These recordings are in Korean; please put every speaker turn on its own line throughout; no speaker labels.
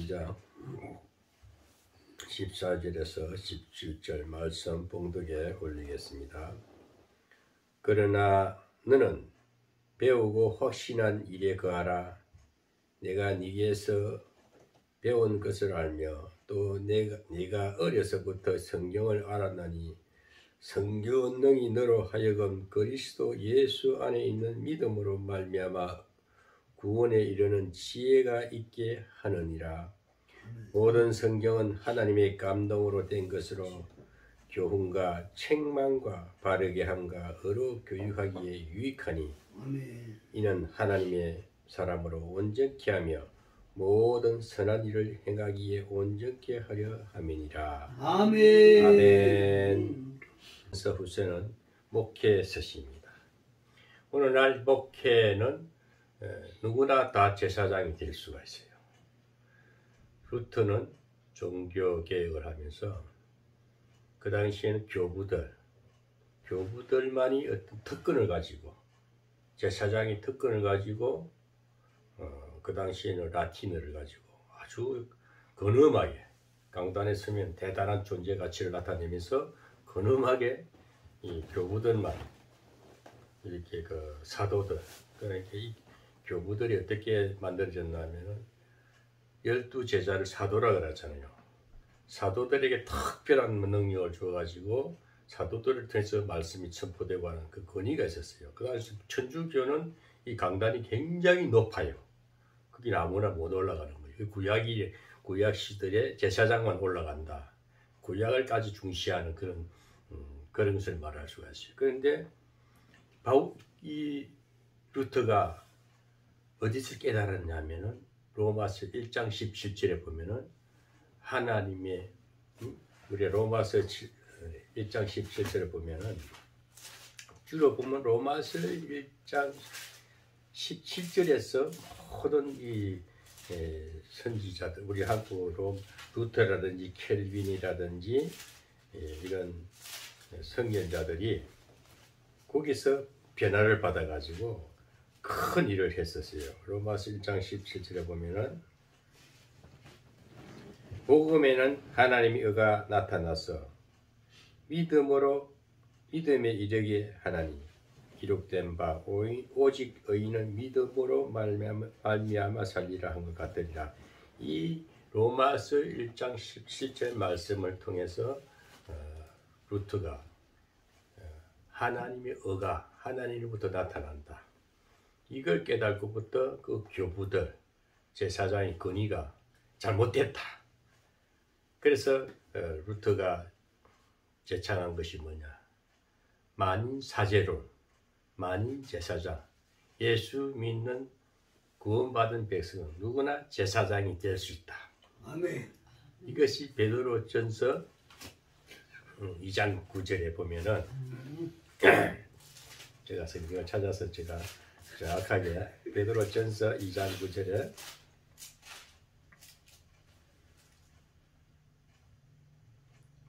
3장 14절에서 17절 말씀 봉독에 올리겠습니다. 그러나 너는 배우고 확신한 일에 거하라. 내가 네게서 배운 것을 알며 또 네가 어려서부터 성경을 알았나니 성경은 능히 너로 하여금 그리스도 예수 안에 있는 믿음으로 말미암아 구원에 이르는 지혜가 있게 하느니라. 모든 성경은 하나님의 감동으로 된 것으로 교훈과 책망과 바르게 함과 의로 교육하기에 유익하니 이는 하나님의 사람으로 온전케 하며 모든 선한 일을 행하기에 온전케 하려 함이니라.
아멘.
아멘. 후세는 목회 서시입니다. 오늘날 목회는 누구나 다 제사장이 될 수가 있어요. 루터는 종교개혁을 하면서 그 당시에는 교부들만이 어떤 특권을 가지고 제사장이 특권을 가지고 그 당시에는 라틴어를 가지고 아주 근엄하게 강단에 서면 대단한 존재 가치를 나타내면서 근엄하게 이 교부들만 이렇게 그 사도들 그러니까 이 교부들이 어떻게 만들어졌냐면은 12제자를 사도라 그러잖아요. 사도들에게 특별한 능력을 주어가지고 사도들을 통해서 말씀이 선포되고 하는 그 권위가 있었어요. 그 당시 천주교는 이 강단이 굉장히 높아요. 거긴 아무나 못 올라가는 거예요. 구약 시대에 제사장만 올라간다. 구약을까지 중시하는 그런 것을 말할 수가 있어요. 그런데 이 루터가 어디서 깨달았냐면은 로마서 1장 17절에 보면은 하나님의 우리 로마서 1장 17절에 보면은 주로 보면 로마서 1장 17절에서 모든 이 선지자들 우리 한국 루터라든지 켈빈이라든지 이런 선견자들이 거기서 변화를 받아가지고 큰 일을 했었어요. 로마서 1장 17절에 보면은 복음에는 하나님의 의가 나타나서 믿음에 이르게 하나니 기록된 바 오직 의인은 믿음으로 말미암아 살리라 한 것 같으리라. 이 로마서 1장 17절 말씀을 통해서 루터가 하나님의 의가 하나님으로부터 나타난다. 이걸 깨닫고부터 그 교부들, 제사장의 권위가 잘못됐다. 그래서 루터가 제창한 것이 뭐냐. 만인 사제론, 만인 제사장, 예수 믿는 구원받은 백성은 누구나 제사장이 될 수 있다.
아멘.
이것이 베드로전서 2장 9절에 보면은 제가 성경을 찾아서 제가 정확하게 베드로전서 2장 9절에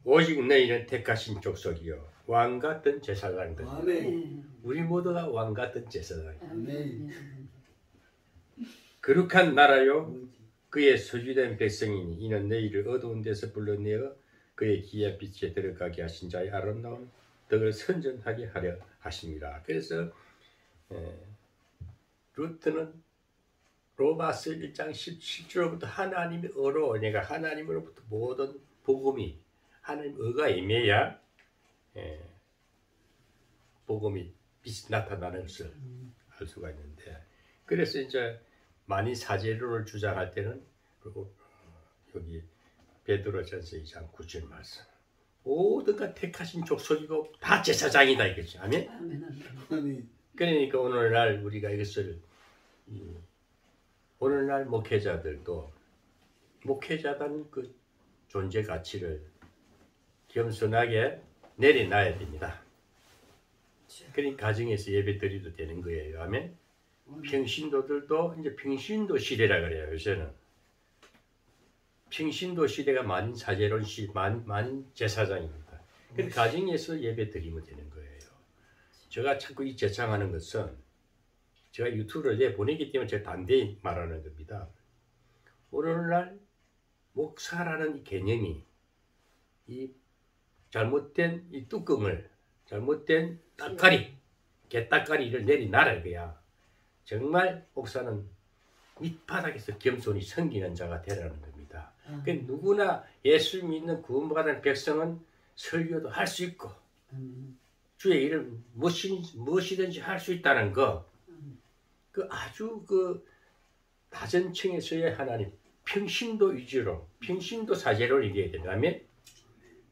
오직 너희는 택하신 족속이요 왕같은 제사장들.
아멘.
우리 모두가 왕같은 제사장.
아멘.
거룩한 나라요 그의 소유된 백성이니 이는 너희를 어두운 데서 불러내어 그의 기의 빛에 들어가게 하신 자의 아름다운 덕을 선전하게 하려 하십니다. 그래서 루터는 로마서 1장 17절부터 하나님의 의로 내가 하나님으로부터 모든 복음이 하나님 의가 임해야 복음이 빛이 나타나는 것을 알 수가 있는데 그래서 이제 만인 사제론을 주장할 때는 그리고 여기 베드로전서 2장 9절 말씀 모두가 택하신 족속이고 다 제사장이다 이거죠. 아멘.
아멘.
그러니까 오늘날 우리가 이것을 오늘날 목회자들도 목회자다는 그 존재 가치를 겸손하게 내려놔야 됩니다. 그러니까 가정에서 예배 드려도 되는 거예요. 아멘. 평신도들도 이제 평신도 시대라 그래요. 요새는 평신도 시대가 만인 사제론 만인 제사장입니다. 그 가정에서 예배 드리면 되는 거예요. 제가 자꾸 이 제창하는 것은 제가 유튜브를 내보내기 때문에 제가 단대히 말하는 겁니다. 오늘날 목사라는 이 개념이 이 잘못된 이 뚜껑을 잘못된 따까리 개따까리를 내리놔라 이거야. 정말 목사는 밑바닥에서 겸손히 섬기는 자가 되라는 겁니다. 그러니까 누구나 예수 믿는 구원받은 백성은 설교도 할 수 있고 주의 일을 무엇이든지 할 수 있다는 거. 그 아주 그 낮은 층에서의 하나님 평신도 위주로 평신도 사제로 이겨야 된다면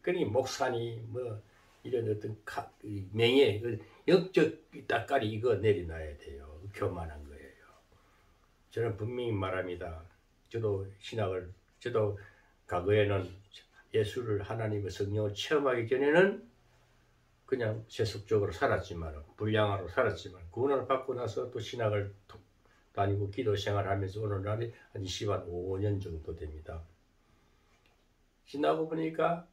그러니 목사니 뭐 이런 어떤 명예 영적 따까리 이거 내려놔야 돼요. 교만한 거예요. 저는 분명히 말합니다. 저도 과거에는 예수를 하나님의 성령을 체험하기 전에는 그냥 세속적으로 살았지만 불량화로 살았지만 구원을 받고 나서 또 신학을 다니고 기도 생활하면서 오늘날에 한 25년 정도 됩니다. 지나고 보니까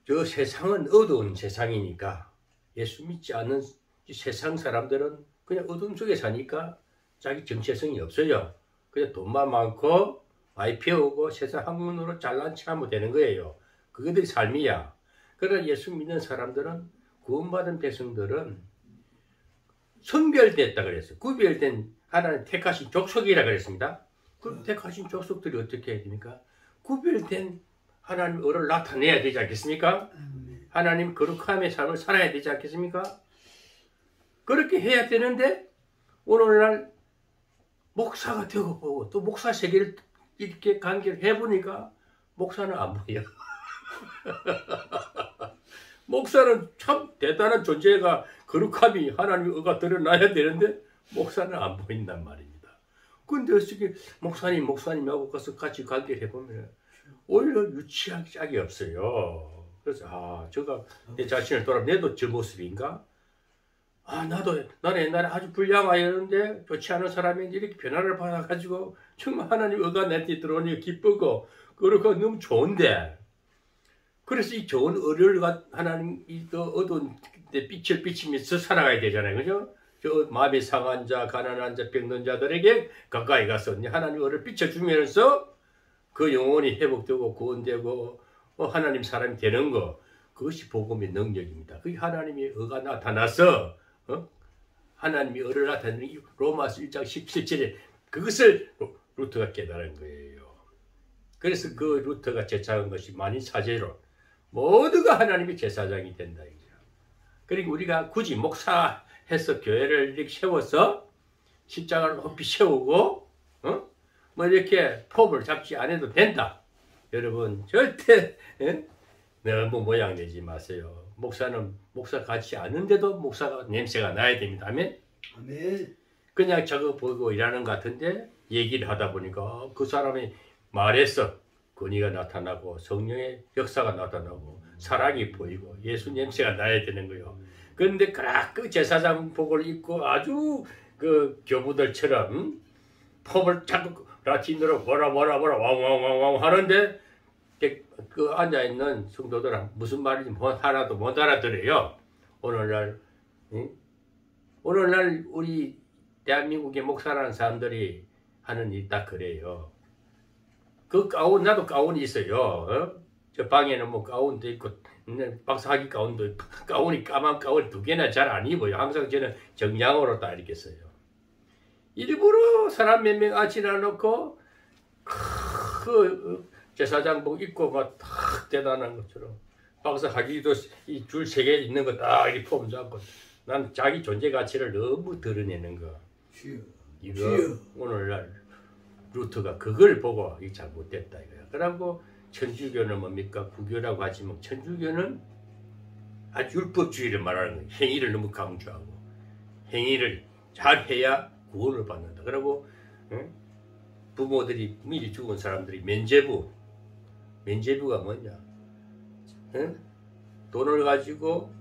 저 세상은 어두운 세상이니까 예수 믿지 않는 세상 사람들은 그냥 어둠 속에 사니까 자기 정체성이 없어요. 그냥 돈만 많고 많이 배우고 세상 학문으로 잘난 체하면 되는 거예요. 그것들이 삶이야. 그러나 예수 믿는 사람들은 구원받은 백성들은 선별됐다 그랬어요. 구별된 하나님 택하신 족속이라 그랬습니다. 그럼 택하신 족속들이 어떻게 해야 됩니까? 구별된 하나님 의를 나타내야 되지 않겠습니까? 하나님 거룩함의 삶을 살아야 되지 않겠습니까? 그렇게 해야 되는데 오늘날 목사가 되고 보고 또 목사 세계를 이렇게 관계를 해보니까 목사는 안 보여. 목사는 참 대단한 존재가 거룩함이 하나님의 의가 드러나야 되는데 목사는 안 보인단 말입니다. 근데 어떻게 목사님하고 가서 같이 관계를 해보면 오히려 유치한 짝이 없어요. 그래서 제가 내 자신을 돌아보면 내도 저 모습인가? 나는 옛날에 아주 불량하였는데 좋지 않은 사람인데 이렇게 변화를 받아가지고 정말 하나님 의가 내게 들어오니 기쁘고 그러고 너무 좋은데 그래서 이 좋은 의를 하나님 이 어두운 빛을 비치면서 살아가야 되잖아요. 그죠? 저 마음이 상한 자, 가난한 자, 병든 자들에게 가까이 가서 하나님 의를 비춰주면서 그 영혼이 회복되고 구원되고 하나님 사람이 되는 거 그것이 복음의 능력입니다. 그게 하나님의 의가 나타나서 하나님의 의를 나타내는 로마서 1장 17절에 그것을 루터가 깨달은 거예요. 그래서 그 루터가 제창한 것이 만인 사제로 모두가 하나님의 제사장이 된다. 그러니까 우리가 굳이 목사해서 교회를 이렇게 세워서 십자가를 높이 세우고 뭐 이렇게 폼을 잡지 않아도 된다. 여러분 절대 너무 모양 내지 마세요. 목사는 목사 같지 않은데도 목사가 냄새가 나야 됩니다. 아멘?
아멘.
그냥 저거 보고 일하는 것 같은데 얘기를 하다 보니까 그 사람이 말해서 권위가 나타나고 성령의 역사가 나타나고 사랑이 보이고 예수 냄새가 나야 되는 거예요. 그런데 그 제사장복을 입고 아주 그 교부들처럼 폼을 자꾸 라틴어로 뭐라 왕왕왕왕 하는데 그 앉아있는 성도들은 무슨 말인지 하나도 못 알아들어요. 오늘날 우리 대한민국의 목사라는 사람들이 하는 일이 딱 그래요. 그 가운 나도 가운이 있어요. 저 방에는 뭐 가운도 있고 박사학위 가운도 있고 가운이 까만 가운 2개나 잘 안 입어요. 항상 저는 정장으로 다 이렇게 써요. 일부러 사람 몇 명 앉히나 놓고 그 제사장복 입고 막 탁 대단한 것처럼 박사학위도 이 줄 3개 있는 거 딱 이렇게 폼 잡고 난 자기 존재 가치를 너무 드러내는 거. 이거 오늘날 루터가 그걸 보고 이 잘못됐다 이거야. 그러고 천주교는 뭡니까? 구교라고 하지만 천주교는 아주 율법주의를 말하는 거예요. 행위를 너무 강조하고 행위를 잘 해야 구원을 받는다. 그리고 부모들이 미리 죽은 사람들이 면죄부가 뭐냐? 돈을 가지고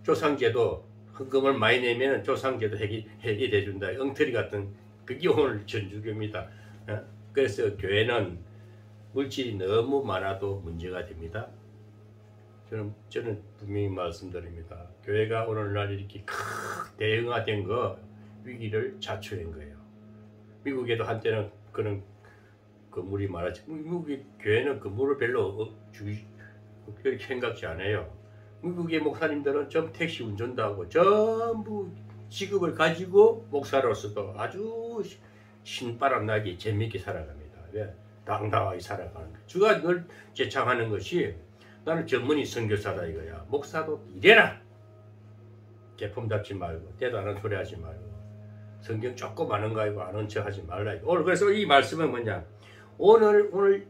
조상제도 헌금을 많이 내면 조상제도 해결해 준다. 엉터리 같은 그게 오늘 천주교입니다. 그래서 교회는 물질이 너무 많아도 문제가 됩니다. 저는 분명히 말씀드립니다. 교회가 오늘날 이렇게 대응화된 거 위기를 자초한 거예요. 미국에도 한때는 그런 건물이 많았지. 미국의 교회는 건물을 별로 그렇게 생각지 않아요. 미국의 목사님들은 전 택시 운전도 하고 전부 직업을 가지고 목사로서도 아주 신바람 나게 재밌게 살아갑니다. 왜? 당당하게 살아가는 거. 주가 늘 제창하는 것이 나는 전문의 선교사다 이거야. 목사도 이래라. 개품 잡지 말고 대단한 소리 하지 말고 성경 조금 아는 거 아니고 아는 척 하지 말라. 오늘 그래서 이 말씀은 뭐냐? 오늘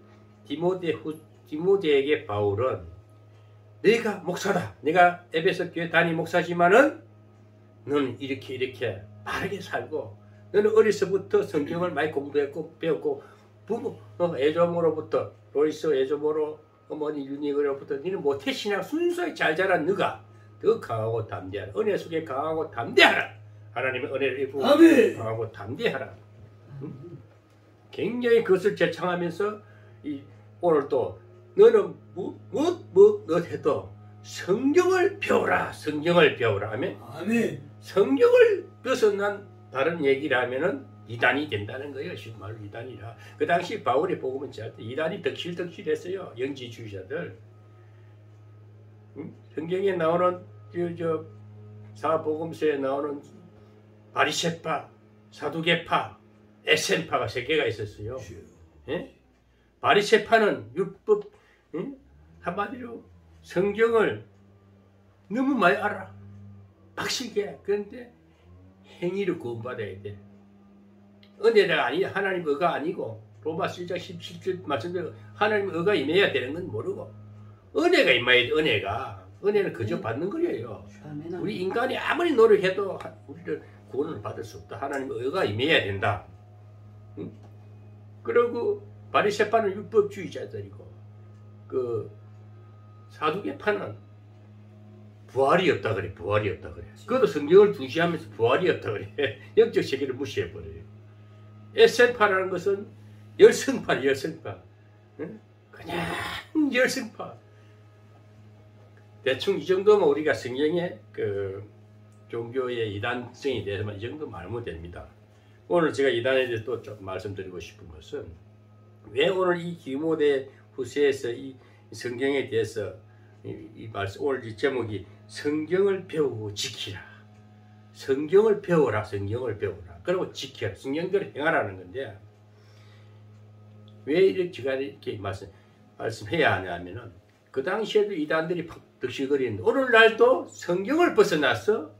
디모데에게 바울은 내가 목사다. 내가 에베소 교회 담임 목사지만은 너는 이렇게 바르게 살고 너는 어려서부터 성경을 많이 공부했고 배웠고 부모 애조모로부터 로이스 애조모로 어머니 유니그로부터 너는 모태신앙 순수하게 잘 자란 너가 더 강하고 담대하라. 은혜 속에 강하고 담대하라. 하나님의 은혜를 입고 강하고 담대하라. 응? 굉장히 그것을 제창하면서 오늘 또 너는 너 해도 성경을 배우라. 성경을 배우라 하면
아멘.
성경을 벗어난 다른 얘기를 하면은 이단이 된다는 거예요. 정말로 이단이라. 그 당시 바울의 복음은 제한테 이단이 덕실덕실했어요. 영지주의자들. 성경에 나오는 사복음서에 나오는 바리새파, 사두개파, 에센파가 세 개가 있었어요. 예? 바리새파는 율법, 한마디로 성경을 너무 많이 알아. 박식해. 그런데 행위를 구원받아야 돼. 은혜가 아니 하나님 의가 아니고 로마서 1장 17절 말씀대로 하나님 의가 임해야 되는 건 모르고 은혜가 임해야 돼. 은혜는 그저 받는 거예요. 우리 인간이 아무리 노력해도 우리를 구원을 받을 수 없다. 하나님 의가 임해야 된다. 응? 그리고 바리새파는 율법주의자들이고 그 사두개파는 부활이 없다 그래. 부활이 없다 그래. 그것도 성경을 중시하면서 부활이 없다 그래. 영적 세계를 무시해 버려요. 에센파라는 것은 열성파. 응? 그냥 열성파. 대충 이 정도면 우리가 성경의 그 종교의 이단성에 대해서만 이 정도 말하면 됩니다. 오늘 제가 이단에 대해서 또 좀 말씀드리고 싶은 것은 왜 오늘 이 디모데 후서에서 이 성경에 대해서 이 말씀 오늘 이 제목이 성경을 배우고 지키라. 성경을 배워라. 성경을 배우라. 그리고 지켜라. 성경대로 행하라는 건데 왜 이렇게 제가 이렇게 말씀해야 하냐면은 그 당시에도 이단들이 득실거리는데 오늘날도 성경을 벗어나서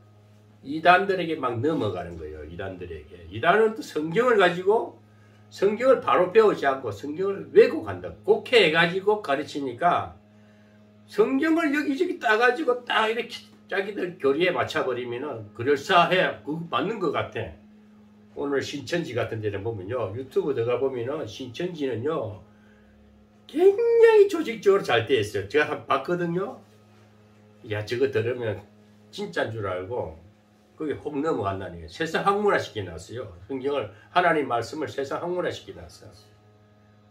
이단들에게 막 넘어가는 거예요. 이단들에게. 이단은 또 성경을 가지고 성경을 바로 배우지 않고 성경을 왜곡한다. 곡해해가지고 가르치니까 성경을 여기저기 따가지고 딱 이렇게 자기들 교리에 맞춰버리면은 그럴싸해. 그거 맞는 것 같아. 오늘 신천지 같은 데는 보면요. 유튜브 들어가 보면은 신천지는요. 굉장히 조직적으로 잘 되어 있어요. 제가 한번 봤거든요. 야, 저거 들으면 진짜인 줄 알고 거기 혹 넘어간다는 게 세상 학문화 시켜놨어요. 성경을 하나님 말씀을 세상 학문화 시켜놨어요.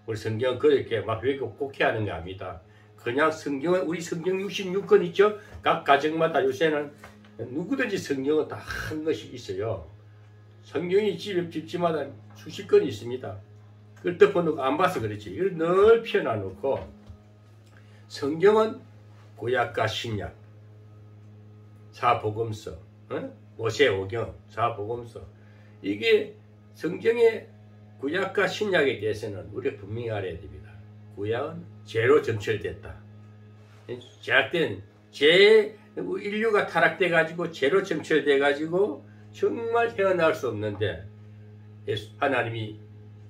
우리 성경 그렇게 막 왜곡 곡해하는 게 아니다. 그냥 성경은 우리 성경 66권 있죠. 각 가정마다 요새는 누구든지 성경은 다 한 것이 있어요. 성경이 집집마다 수십 권이 있습니다. 그걸 덮어놓고 안 봐서 그렇지. 이걸 늘 펴놔놓고 성경은 구약과 신약, 사복음서, 모세오경, 사복음서 이게 성경의 구약과 신약에 대해서는 우리가 분명히 알아야 됩니다. 구약은 죄로 점철됐다. 제약된 인류가 타락돼 가지고 죄로 점철돼 가지고 정말 헤어나올 수 없는데 하나님이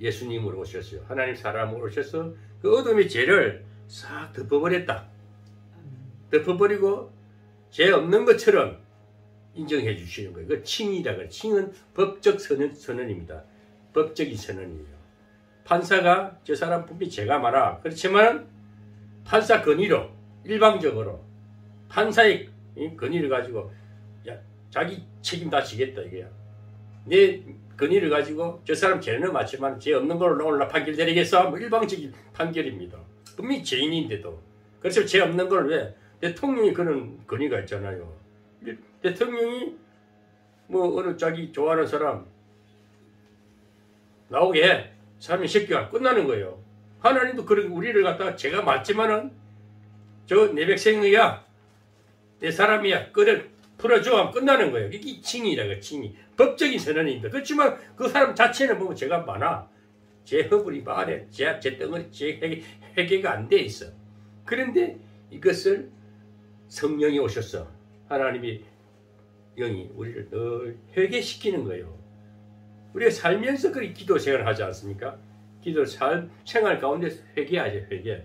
예수님으로 오셨어요. 하나님 사람으로 오셔서 그 어둠의 죄를 싹 덮어버렸다. 덮어버리고 죄 없는 것처럼 인정해 주시는 거예요. 그 칭이라 그래. 칭은 법적 선언입니다. 법적인 선언이에요. 판사가 저 사람 분명히 죄가 많아. 그렇지만 판사 건의로 일방적으로 판사의 건의를 가지고 야, 자기 책임 다 지겠다 이게야. 내 건의를 가지고 저 사람 죄는 맞지만 죄 없는 걸로 올라 판결 내리겠어? 뭐 일방적인 판결입니다. 분명히 죄인인데도. 그래서 죄 없는 걸 왜? 대통령이 그런 건의가 있잖아요. 대통령이 뭐 어느 자기 좋아하는 사람 나오게 해. 삼위십계가 끝나는 거예요. 하나님도 그런 우리를 갖다가 제가 맞지만은 저 내 백성이야, 내 사람이야, 그래 풀어줘 하면 끝나는 거예요. 이게 칭의라고, 칭의. 법적인 선언입니다. 그렇지만 그 사람 자체는 보면 죄가 많아. 제 허물이 많아. 제 덩어리, 제 회개가 안 돼 있어. 그런데 이것을 성령이 오셔서 하나님이 영이 우리를 늘 회개시키는 거예요. 우리가 살면서 그렇게 기도 생활을 하지 않습니까? 기도 생활 가운데 회개하죠, 회개.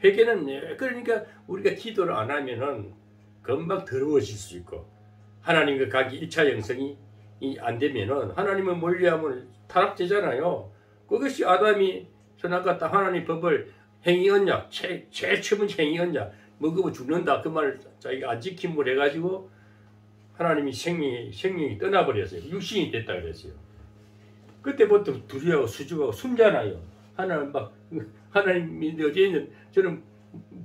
회개는 그러니까 우리가 기도를 안 하면은 금방 더러워질 수 있고 하나님과 가기 1차 영성이 안 되면은 하나님을 멀리하면 타락되잖아요. 그것이 아담이 선악과다 하나님 법을 행위 언약, 제일 처음 행위 언약, 먹으면 죽는다 그 말을 자기가 안 지킴을 해가지고 하나님이 생명이 떠나버렸어요. 육신이 됐다 그랬어요. 그때부터 두려워 수줍하고 숨잖아요. 하나님이 어디에 있는 저는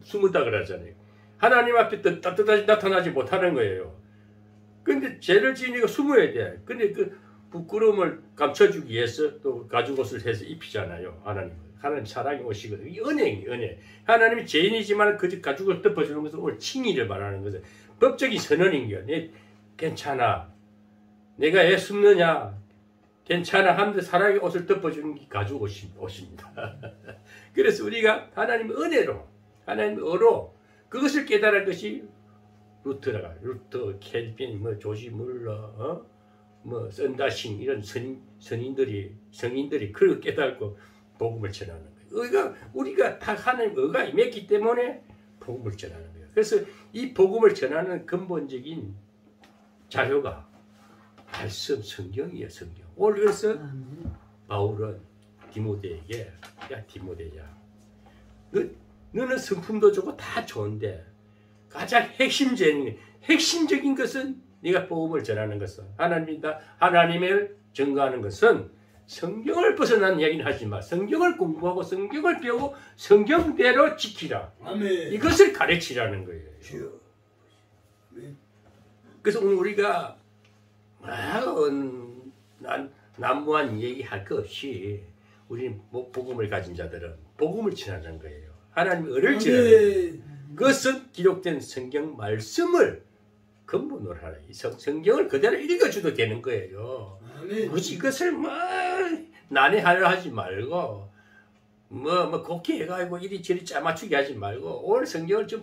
숨었다 그러잖아요. 하나님 앞에 따뜻하게 나타나지 못하는 거예요. 근데 죄를 지으니까 숨어야 돼. 근데 그 부끄러움을 감춰주기 위해서 또 가죽옷을 해서 입히잖아요. 하나님 사랑이 오시거든요. 이 은혜예요, 은혜. 하나님이 죄인이지만 그 가죽을 덮어주는 것은 오늘 칭의를 말하는 것은 법적인 선언인 거야. 괜찮아. 내가 애 숨느냐? 괜찮아. 하는데 사랑의 옷을 덮어주는 게 가죽 옷입니다. 그래서 우리가 하나님의 은혜로, 하나님의 어로 그것을 깨달은 것이 루터, 켈빈, 조지 물러, 썬다싱 이런 성인들이 그걸 깨닫고 복음을 전하는 거예요. 우리가 다 하나님 의가 임했기 때문에 복음을 전하는 거예요. 그래서 이 복음을 전하는 근본적인 자료가 말씀 성경이에요, 성경. 오늘 그래서 바울은 디모데에게 야 디모데야, 너는 성품도 좋고 다 좋은데 가장 핵심적인 것은 네가 복음을 전하는 것은 하나님을 증거하는 것은 성경을 벗어난 이야기는 하지 마. 성경을 공부하고 성경을 배우고 성경대로 지키라.
아멘.
이것을 가르치라는 거예요. 그래서 오늘 우리가 난무한 얘기할 것 없이 우리 복음을 가진 자들은 복음을 전하는 거예요. 하나님의 의를 전하는 거예요. 그것은 기록된 성경 말씀을 근본으로 하라. 성경을 그대로 읽어줘도 되는 거예요. 굳이 이것을 난해하려 하지 말고 곱게 해가지고 이리저리 짜맞추게 하지 말고 오늘 성경을 좀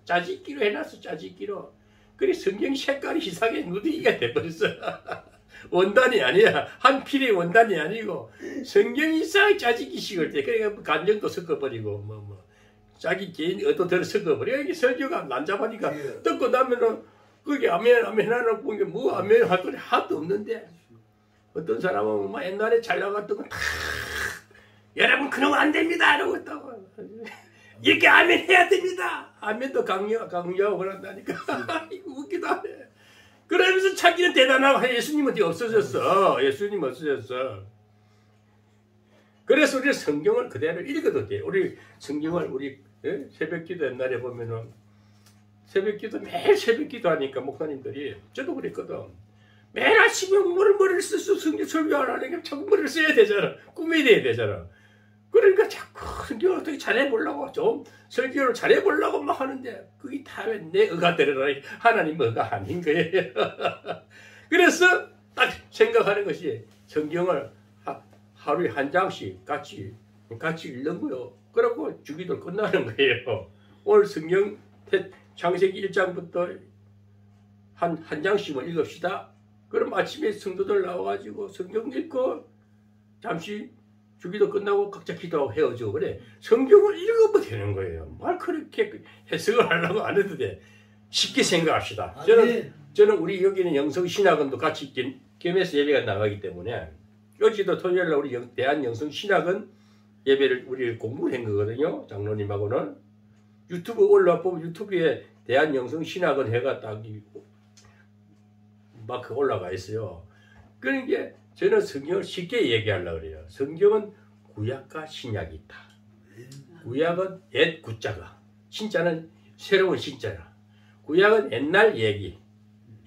짜집기로 해놨어. 짜집기로. 그래 성경 색깔이 이상하게 누디기가 돼버렸어. 원단이 아니야. 한 필의 원단이 아니고 성경이 이상하게 짜집기식을 돼. 그러니까 감정도 섞어버리고 자기 개인 의도대로 섞어버려. 이게 설교가 난잡하니까 듣고 나면은 그게 아멘 하는 게 뭐 아멘 할 거리 하나도 없는데 어떤 사람은 막 옛날에 잘 나갔던 거 다 여러분 그러면 안 됩니다 이러고 있다고. 이렇게 아멘 해야 됩니다. 아멘도 강요하고 그런다니까. 이거 웃기도 하네. 그러면서 자기는 대단하고 예수님은 뒤에 없어졌어. 예수님 없어졌어. 그래서 우리 성경을 그대로 읽어도 돼. 우리 성경을 새벽기도 옛날에 보면은 새벽기도 매일 새벽기도 하니까 목사님들이 저도 그랬거든. 매일 아침에 머리를 써서 성경 설교하려니까 자꾸 머리를 써야 되잖아. 꾸며야 되잖아. 그러니까 자꾸 성경을 어떻게 잘해보려고 좀 설교를 잘해보려고 막 하는데 그게 다 내 의가대로라 하나님 의가 아닌 거예요. 그래서 딱 생각하는 것이 성경을 하루에 한 장씩 같이 읽는 거요. 그러고 주기도 끝나는 거예요. 오늘 성경 창세기 1장부터 한 장씩만 읽읍시다. 그럼 아침에 성도들 나와가지고 성경 읽고 잠시 주기도 끝나고 각자 기도하고 헤어져. 그래. 성경을 읽어도 되는 거예요. 말 그렇게 해석을 하려고 안 해도 돼. 쉽게 생각합시다. 저는 우리 여기는 영성신학원도 같이 겸해서 예배가 나가기 때문에 어제도 토요일날 우리 대한영성신학원 예배를 우리 공부를 한 거거든요. 장로님하고는. 유튜브 올라와 보면 유튜브에 대한영성신학원 해가 딱 마크 올라가 있어요. 그러니까 저는 성경을 쉽게 얘기하려고 그래요. 성경은 구약과 신약이 있다. 구약은 옛 구자가, 신자는 새로운 신자라. 구약은 옛날 얘기,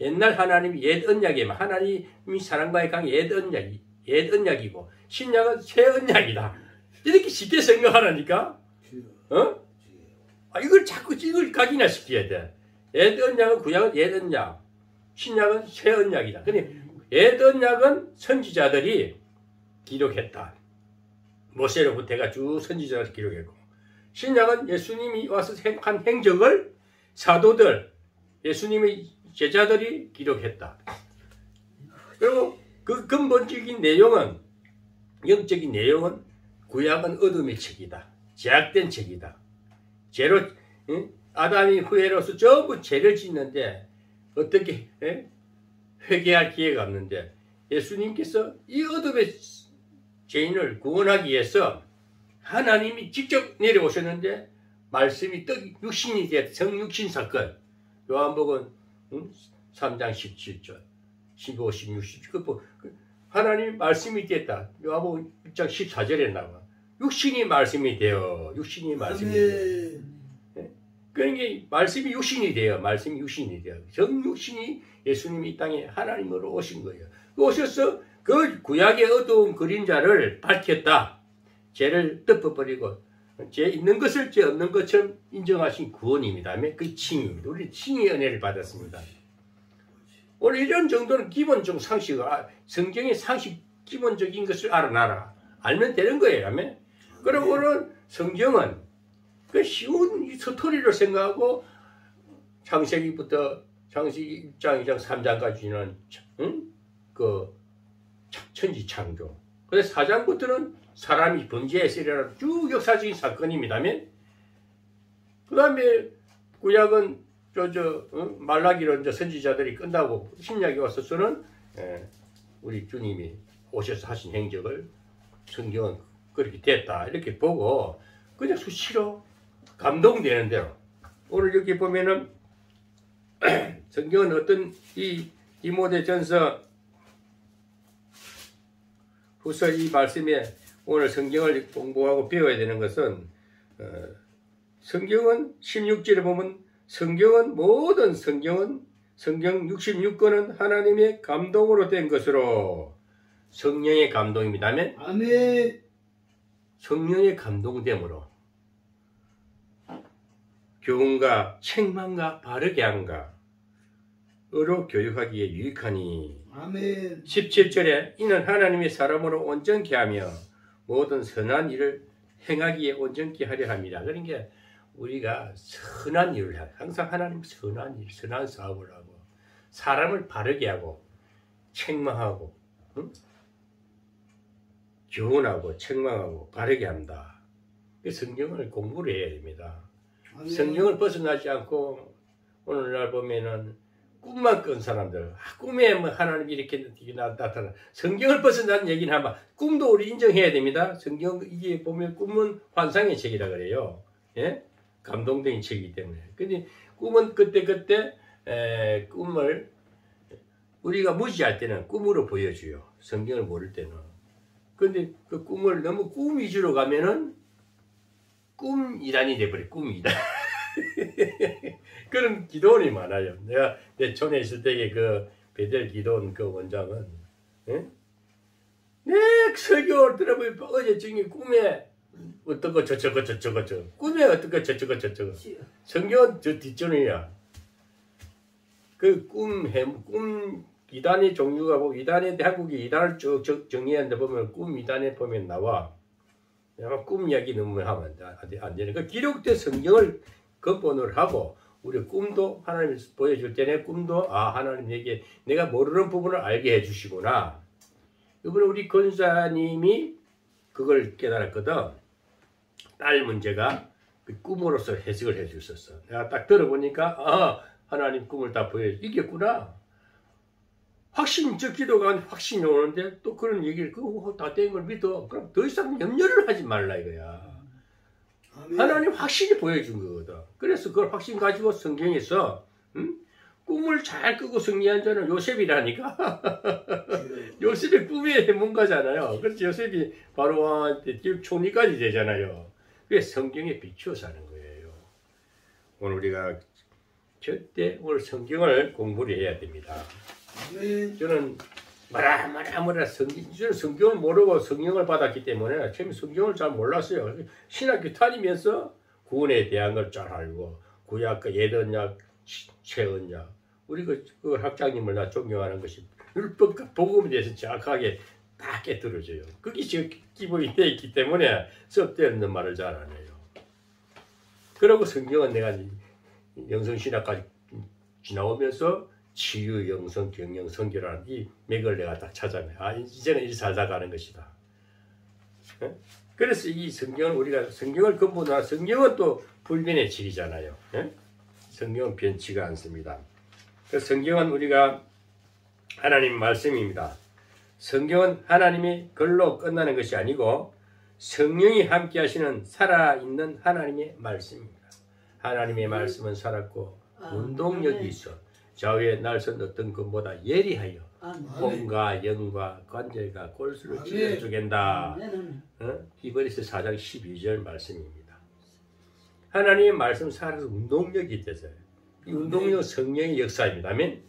옛날 하나님이 옛 언약이면 하나님이 사람과의 관계 옛 언약이 옛 언약이고 신약은 새 언약이다. 이렇게 쉽게 생각하라니까. 어? 이걸 자꾸 이걸 각인화시켜야 돼. 옛 언약은 구약은 옛 언약, 신약은 새 언약이다. 근데 옛 언약은 선지자들이 기록했다. 모세로부터 해가지고 선지자들이 기록했고, 신약은 예수님이 와서 한 행적을 사도들, 예수님의 제자들이 기록했다. 그리고 그 근본적인 내용은, 영적인 내용은 구약은 어둠의 책이다. 제약된 책이다. 죄로, 아담이 후회로서 전부 죄를 짓는데 어떻게 회개할 기회가 없는데 예수님께서 이 어둠의 죄인을 구원하기 위해서 하나님이 직접 내려오셨는데 말씀이 육신이 되었다. 성육신 사건. 요한복음 3장 17절 15, 16, 17 하나님이 말씀이 되었다. 요한복음 1장 14절에 나와. 육신이 말씀이 되어. 육신이 말씀이 되어. 그러니까 말씀이 육신이 돼요. 말씀이 육신이 돼요. 정육신이 예수님이 이 땅에 하나님으로 오신 거예요. 오셔서 그 구약의 어두운 그림자를 밝혔다. 죄를 덮어버리고 죄 있는 것을 죄 없는 것처럼 인정하신 구원입니다. 그 칭입니다. 우리 칭의 은혜를 받았습니다. 오늘 이런 정도는 기본적 상식을 성경의 상식 기본적인 것을 알아놔라. 알면 되는 거예요. 그럼 오늘 성경은 그 쉬운 스토리로 생각하고 창세기부터 창세기 1장, 2장, 3장까지는 그 천지 창조. 그래서 4장부터는 사람이 범죄했으리라는 쭉 역사적인 사건입니다. 그 다음에 구약은 말라기로 이제 선지자들이 끝나고 신약에 와서서는 우리 주님이 오셔서 하신 행적을 성경은 그렇게 됐다. 이렇게 보고 그냥 수시로 감동되는 대로. 오늘 여기 보면은 성경은 어떤 이 디모데전서 후서 이 말씀에 오늘 성경을 공부하고 배워야 되는 것은 성경은 16절에 보면 성경은 모든 성경 66권은 하나님의 감동으로 된 것으로 성령의 감동입니다.
아멘.
성령의 감동됨으로 교훈과 책망과 바르게 함과 의로 교육하기에 유익하니.
아멘.
17절에 이는 하나님의 사람으로 온전케 하며 모든 선한 일을 행하기에 온전케 하려 합니다. 그러니까 우리가 선한 일을 해. 항상 하나님 선한 일, 선한 사업을 하고 사람을 바르게 하고 책망하고 교훈하고 책망하고 바르게 한다. 성경을 공부를 해야 됩니다.
아멘.
성경을 벗어나지 않고 오늘날 보면은 꿈만 꾼 사람들, 꿈에 뭐 하나님이 이렇게 나타나. 성경을 벗어나는 얘기는 하면 꿈도 우리 인정해야 됩니다. 성경 이게 보면 꿈은 환상의 책이라 그래요. 예? 감동적인 책이기 때문에. 근데 꿈은 그때 꿈을 우리가 무지할 때는 꿈으로 보여줘요. 성경을 모를 때는. 근데 그 꿈을 너무 꿈 위주로 가면은 꿈 이단이 돼버려. 꿈 이단. 그런 기도원이 많아요. 내가 내 촌에 있을 때의 그 베델 기도원 그 원장은 내 설교를 들어보면 어제 중에 꿈에 어떻고 저쩌고 꿈에 어떻고 저쩌고 성경은 저 뒷전이야. 그 꿈 이단의 종류가 뭐 이단의 한국이 이단을 쭉 정리하는데 보면 꿈 이단에 보면 나와. 꿈 이야기 너무 하면 안 되는. 그 기록된 성경을 근본으로 하고 우리 꿈도 하나님이 보여줄 때 내 꿈도 하나님에게 내가 모르는 부분을 알게 해주시구나. 이번에 우리 권사님이 그걸 깨달았거든. 딸 문제가 그 꿈으로서 해석을 해주셨어. 내가 딱 들어보니까 하나님 꿈을 다 보여주겠구나. 확신적 기도가 확신이 오는데 또 그런 얘기를 그거 다 된 걸 믿어. 그럼 더 이상 염려를 하지 말라 이거야.
아멘.
하나님 확실히 보여준 거거든. 그래서 그걸 확신 가지고 성경에서 꿈을 잘 끄고 승리한 자는 요셉이라니까. 요셉이 꿈의 전문가잖아요. 그래서 요셉이 바로 왕한테 총리까지 되잖아요. 그래서 성경에 비추어 사는 거예요. 오늘 우리가 절대 오늘 성경을 공부를 해야 됩니다.
아멘.
저는 뭐라 성경을 모르고 성령을 받았기 때문에 처음에 성경을 잘 몰랐어요. 신학교 다니면서 구원에 대한 걸 잘 알고 구약 그 예언약, 최언약 우리 그 학장님을 나 존경하는 것이 율법과 복음에 대해서 정확하게 다 깨뜨려져요. 그게 지금 기본이 되어 있기 때문에 섭대없는 말을 잘 안 해요. 그리고 성경은 내가 영성신학까지 지나오면서 치유, 영성, 경영, 성결하는 이 맥을 내가 딱 찾아내. 아, 이제는 이 살다가는 것이다. 예? 그래서 이 성경을 우리가 성경을 근본으로 성경은 또 불변의 질이잖아요. 예? 성경은 변치가 않습니다. 그래서 성경은 우리가 하나님 말씀입니다. 성경은 하나님의 글로 끝나는 것이 아니고 성령이 함께 하시는 살아있는 하나님의 말씀입니다. 하나님의 말씀은 살았고 운동력이 있어 좌우에 날선 어떤 것보다 예리하여 몸과 영과 관절과 골수를 찔러 쪼갠다. 히브리서 4장 12절 말씀입니다. 하나님의 말씀 살아서 운동력이 있어요. 이 운동력은 성령의 역사입니다. 아멘.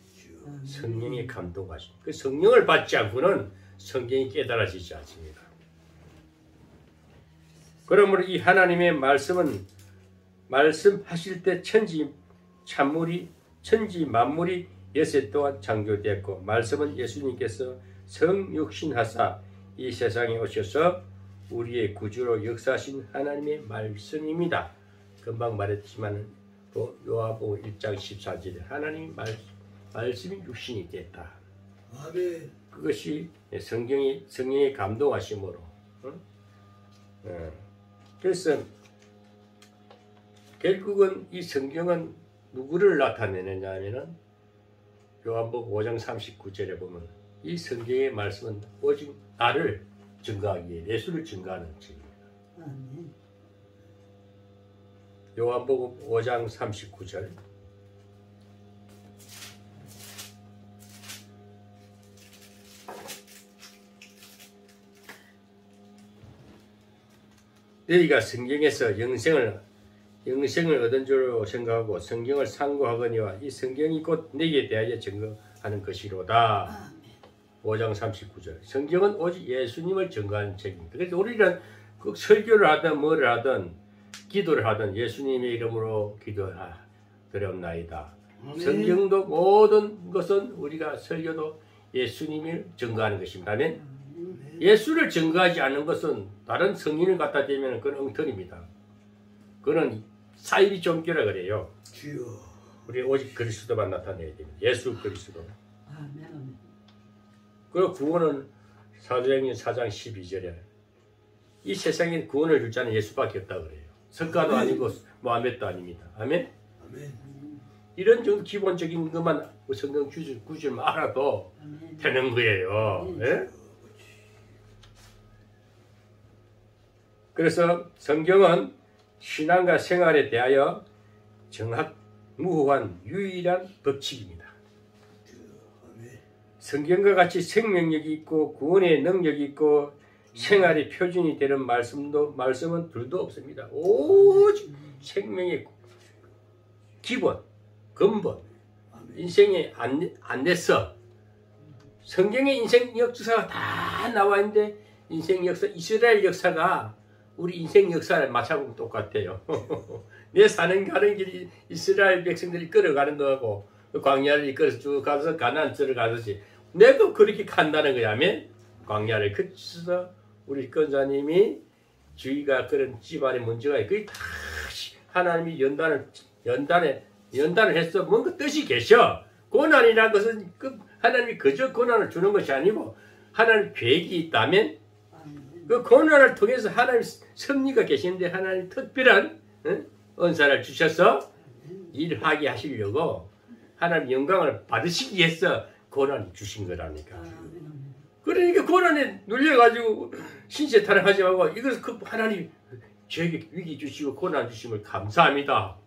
성령이 감동하십니다. 그 성령을 받지 않고는 성경이 깨달아지지 않습니다. 그러므로 이 하나님의 말씀은 말씀하실 때 천지 만물이 여세 동안 창조되었고 말씀은 예수님께서 성육신하사 이 세상에 오셔서 우리의 구주로 역사하신 하나님의 말씀입니다. 금방 말했지만 요한복음 1장 14절에 하나님 말씀이 육신이 됐다.
아멘.
그것이 성령의 감동하심으로. 그래서 결국은 이 성경은 누구를 나타내느냐 하면은 요한복음 5장 39절에 보면 이 성경의 말씀은 오직 나를 증거하기 위해 예수를 증거하는 책입니다. 요한복음 5장 39절 너희가 성경에서 영생을 얻은 줄로 생각하고 성경을 상고하거니와 이 성경이 곧 너희에 대하여 증거하는 것이로다. 5장 39절 성경은 오직 예수님을 증거하는 책입니다. 그래서 우리는 그 설교를 하든 뭐를 하든 기도를 하든 예수님의 이름으로 기도드렸나이다. 성경도 모든 것은 우리가 설교도 예수님을 증거하는 것입니다. 아멘. 예수를 증거하지 않는 것은 다른 성인을 갖다 대면 그건 엉터리입니다. 그거는 사이비 종교라 그래요. 우리 오직 그리스도만 나타내야 됩니다. 예수 그리스도. 그리고 구원은 사도행전 4장 12절에 이 세상에 구원을 줄 자는 예수밖에 없다 그래요. 석가도 아니고 모하메도 아닙니다. 아멘. 이런 정도 기본적인 것만 성경 구절만 알아도 되는 거예요. 예? 그래서 성경은 신앙과 생활에 대하여 정확무후한 유일한 법칙입니다. 성경과 같이 생명력이 있고 구원의 능력이 있고 생활의 표준이 되는 말씀은 둘도 없습니다. 오직 생명의 기본, 근본, 인생의 안내서 성경의 인생 역사가 다 나와 있는데 인생 역사, 이스라엘 역사가 우리 인생 역사를 마찬가지로 똑같아요. 내 사는 가는 길이 이스라엘 백성들이 끌어가는 거하고 광야를 이끌어서 쭉 가서 가나안 들어가듯이 내도 그렇게 간다는 거야. 아멘. 광야를 거쳐서 우리 권사님이 주위가 그런 집안의 문제가 그게 다 하나님이 연단을 해서 뭔가 뜻이 계셔. 고난이라는 것은 하나님이 그저 고난을 주는 것이 아니고 하나님 계획이 있다면 그 고난을 통해서 하나님 섭리가 계시는데 하나님 특별한 은사를 주셔서 일하게 하시려고 하나님 영광을 받으시기 위해서 고난을 주신 거라니까. 그러니까 고난에 눌려가지고 신세 타령하지 말고 이것을 하나님 저에게 위기 주시고 고난 주심을 감사합니다.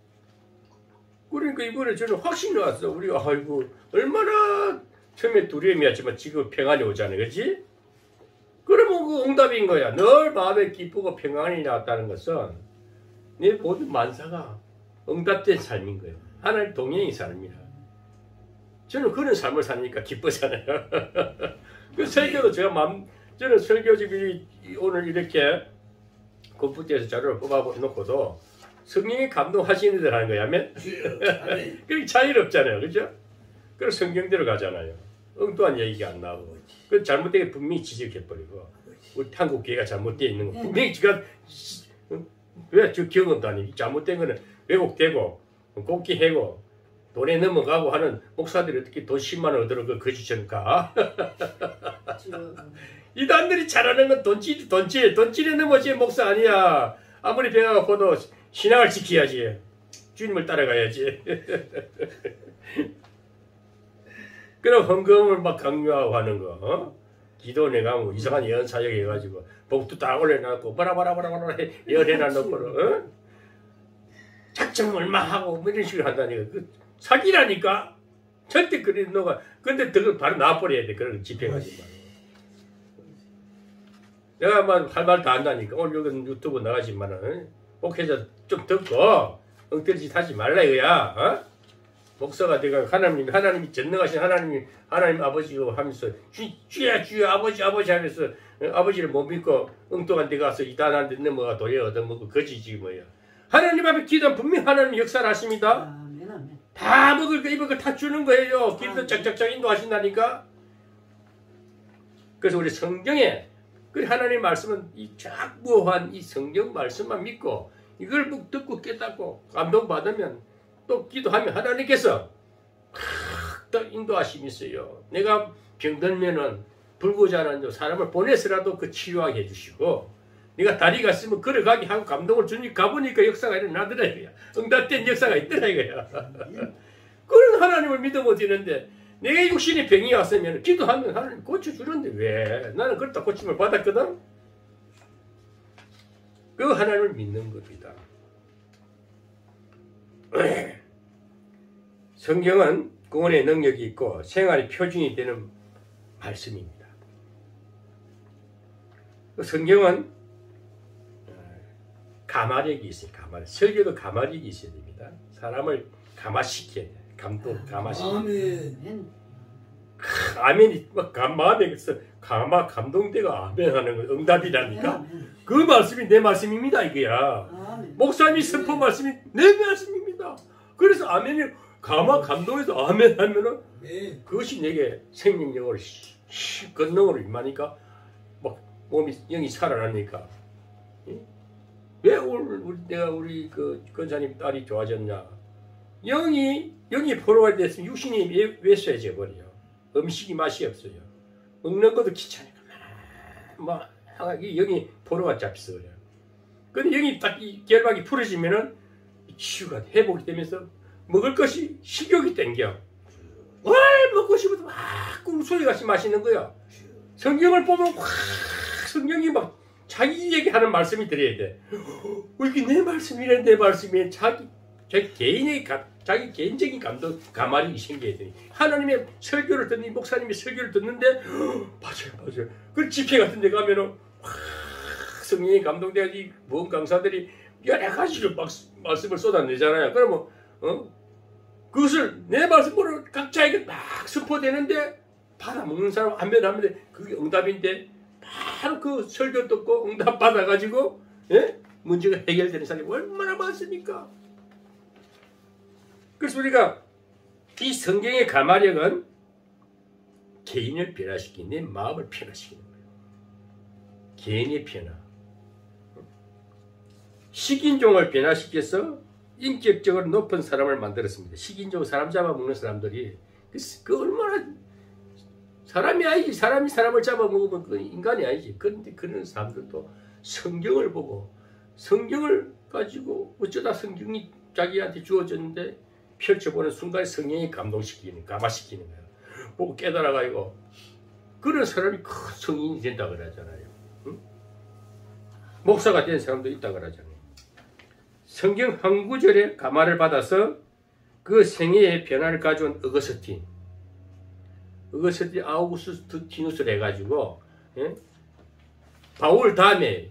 그러니까 이번에 저는 확신이 왔어. 우리가 아이고 얼마나 처음에 두려움이었지만 지금 평안이 오잖아요. 그렇지? 그러면 그 응답인 거야. 늘 마음에 기쁘고 평안이 나왔다는 것은 내 모든 만사가 응답된 삶인 거예요. 하나님 동행의 삶이라. 저는 그런 삶을 사니까 기쁘잖아요. 그 설교도 저는 설교 지금 오늘 이렇게 컴퓨터에서 자료를 뽑아놓고도 성령이 감동하시는 대로 하는 거야. 아멘?
아멘.
그게 차이는 없잖아요. 그죠? 그래서 성경대로 가잖아요. 엉뚱한 얘기가 안 나오고. 그 잘못되게 분명히 지적해버리고. 우리 한국 교회가 잘못되어 있는 거. 분명히 지가 왜 저 경험도 아니고 잘못된 거는 왜곡되고 곱게 해고 돈에 넘어가고 하는 목사들이 어떻게 돈 10만 원 얻으러 그 거짓전가? 이단들이 잘하는 건 돈질에 넘어지 목사 아니야. 아무리 배가 고파도 신앙을 지켜야지. 주님을 따라가야지. 그럼 헌금을 막 강요하고 하는 거. 어? 기도 내가 뭐 이상한 예언 사역 해가지고 복도 다 올려놔놓고 뭐라 예언해놔놓고 어? 작정 얼마 하고 뭐 이런 식으로 한다니까. 그 사기라니까. 절대 그런 너가 근데 그걸 바로 놔버려야 돼. 그런 집행하지 말고. 내가 막 할 말 다 한다니까. 오늘 여기 유튜브 나가지만은 목회자 좀 듣고 엉터리짓 하지 말라 이거야. 어? 목사가 내가 하나님이 전능하신 하나님 아버지고 하면서 주야 아버지 하면서 아버지를 못 믿고 엉뚱한 데 가서 이단한 데 넘어가 도에 얻어먹고 거지지 뭐야. 하나님 앞에 기도하면 분명히 하나님 역사를 하십니다.
아멘.
다 먹을 거 입을 거 다 주는 거예요. 길도 짝짝짝 인도하신다니까. 그래서 우리 성경에 그 하나님 말씀은 이 작무한 이 성경 말씀만 믿고 이걸 듣고 깨닫고 감동받으면 또 기도하면 하나님께서 또 인도하심이 있어요. 내가 병들면은 불구자는 사람을 보내서라도 그 치료하게 해주시고 네가 다리가 있으면 걸어가게 하고 감동을 주니까 가보니까 역사가 일어나더라 이거야. 응답된 역사가 있더라 이거야. 그런 하나님을 믿으면 되는데 내가 육신의 병이 왔으면 기도하면 하나님 고쳐주는데 왜? 나는 그렇다 고침을 받았거든. 그 하나님을 믿는 겁니다. 성경은 구원의 능력이 있고 생활의 표준이 되는 말씀입니다. 성경은 가마력이 있어요. 설교도 가마력이 있어야 됩니다. 사람을 감화시켜야 돼. 감화시켜야 돼. 아멘이 막 마음에서 감동되고 아멘하는 건 응답이라니까. 그 말씀이 내 말씀입니다 이거야. 목사님이 선포 말씀이 내 말씀입니다. 그래서 아멘이 감동해서 아멘 하면은 그것이 내게 생명력으로 건능으로 임하니까 막 몸이 영이 살아나니까. 왜 내가 우리 그 권사님 딸이 좋아졌냐? 영이 포로가 됐으면 육신이 왜소해져 버려요. 음식이 맛이 없어요. 먹는 것도 귀찮으니까 막 영이 포로가 잡혀서 그래요. 근데 영이 딱 이 결박이 풀어지면은 치유가 회복이 되면서 먹을 것이 식욕이 땡겨. 먹고 싶어도 막 꿈소리같이 마시는 거야. 성경을 보면 확 성경이 막 자기 얘기하는 말씀이 들어야 돼. 이게 내 말씀이래 내 말씀이 자기 개인적인 감화력이 생겨야 돼. 하나님의 설교를 듣니 목사님의 설교를 듣는데 맞아요. 그 집회 같은 데 가면은 성령이 감동돼야지 모험 강사들이 여러 가지로 막 말씀을 쏟아내잖아요. 그러면 그것을 내 말씀으로 각자에게 막 선포되는데 받아먹는 사람 하면 그게 응답인데 바로 그 설교 듣고 응답 받아가지고 문제가 해결되는 사람이 얼마나 많습니까? 그래서 우리가 이 성경의 가마력은 개인을 변화시키는 내 마음을 변화시키는 거예요. 개인의 변화. 식인종을 변화시켜서 인격적으로 높은 사람을 만들었습니다. 식인종 사람 잡아먹는 사람들이 그 얼마나 사람이 아니지. 사람이 사람을 잡아먹으면 그 인간이 아니지. 그런데 그런 사람들도 성경을 보고 성경을 가지고 어쩌다 성경이 자기한테 주어졌는데 펼쳐보는 순간에 성령이 감화시키는 거예요. 보고 깨달아가지고 그런 사람이 큰 성인이 된다 그러잖아요. 응? 목사가 된 사람도 있다 그러잖아요. 성경 한 구절에 감화를 받아서 그 생애의 변화를 가져온 어거스틴 아우구스티누스를 해가지고 바울 다음에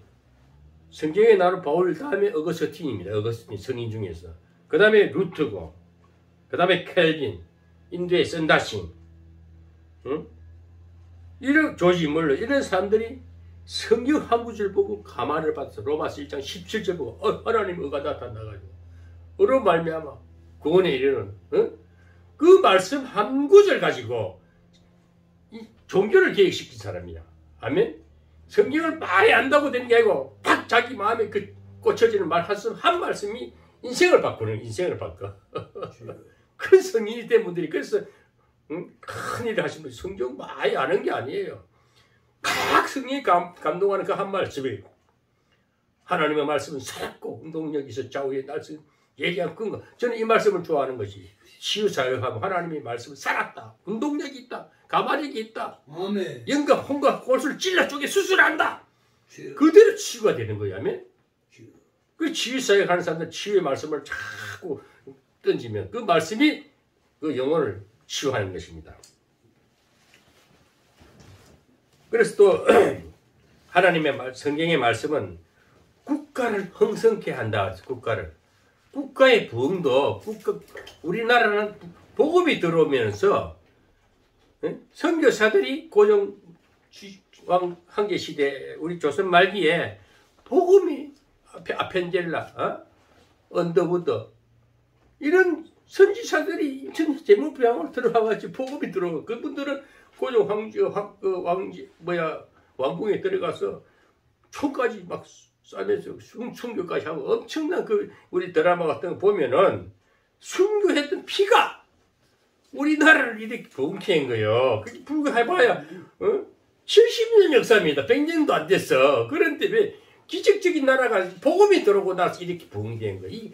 성경에 나오는 바울 다음에 어거스틴입니다. 어거스틴 성인 중에서 그 다음에 루트고 그 다음에 켈빈 인도의 썬다싱, 응? 이런 조지 멀러 이런 사람들이 성경 한 구절 보고 감화를 받아서 로마서 1장 17절 보고 하나님 의가 나타나가지고 어로 말미암아 구원에 이르는 그 말씀 한 구절 가지고 이 종교를 계획시킨 사람이야. 아멘. 성경을 많이 안다고 되는 게 아니고 딱 자기 마음에 그 꽂혀지는 한 말씀이 인생을 바꿔. 큰 성인이 된 분들이 그래서 큰 일을 하시면 성경 많이 아는 게 아니에요. 각 성령이 감동하는 그 한 말씀이 하나님의 말씀은 살았고 운동력이 있어 좌우에 날씨 얘기한 끈거. 저는 이 말씀을 좋아하는 것이 치유사역하면 하나님의 말씀은 살았다. 운동력이 있다. 가마력이 있다.
아멘.
영감, 홍과 골수를 찔러 쪼개 수술한다. 그대로 치유가 되는 거야. 아멘. 그 치유사역 하는 사람들은 치유의 말씀을 자꾸 던지면 그 말씀이 그 영혼을 치유하는 것입니다. 그래서 또 하나님의 성경의 말씀은 국가를 형성케 한다. 국가의 부흥도 우리나라는 복음이 들어오면서 선교사들이 고종 황제 시대 우리 조선 말기에 복음이 아펜젤라, 언더우드 이런 선지자들이 재물부양으로 들어와가지고 복음이 들어오고 그분들은 고종 왕궁에 들어가서 총까지 막 쏴면서 순교까지 하고 엄청난 그 우리 드라마 같은 거 보면은 순교했던 피가 우리나라를 이렇게 부흥케 한 거예요. 불과해봐야 70년 역사입니다. 100년도 안 됐어. 그런데 왜 기적적인 나라가 복음이 들어오고 나서 이렇게 부흥된 거예요.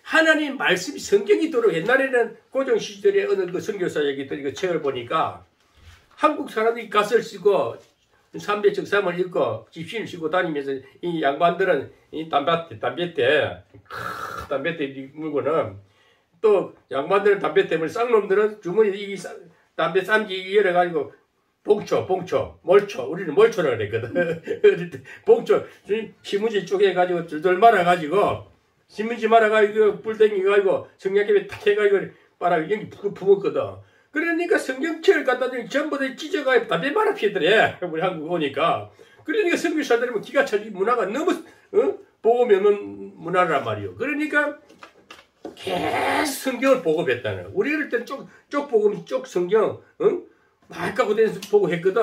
하나님 말씀이 성경이 들어오고 옛날에는 고종 시절에 어느 그 선교사 얘기들 그 책을 보니까 한국 사람들이 갓을 쓰고 삼배 적삼을 읽고 집신을 쓰고 다니면서 이 양반들은 이 담배대 물고는 또 양반들은 담배 때문에 쌍놈들은 주머니 이 담배 쌈기 열어가지고 봉초, 몰초, 우리는 몰초라고 그랬거든. 봉초, 신문지 쪼개가지고 둘둘 말아가지고 신문지 말아가지고 뿔 땡겨가지고 성냥개비 탁 해가지고 빨아 여기 부었거든. 그러니까 성경책을 갖다 주니 전부 다 찢어가지고 담배 말아 피더래. 우리 한국 오니까. 그러니까 선교사들은 뭐 기가 차지 문화가 너무 복음이 없는 문화란 말이요. 그러니까 계속 성경을 보급했다는 거야. 우리 어릴 때는 쪽 복음, 쪽 성경, 막 갖고 다니면서 보고했거든.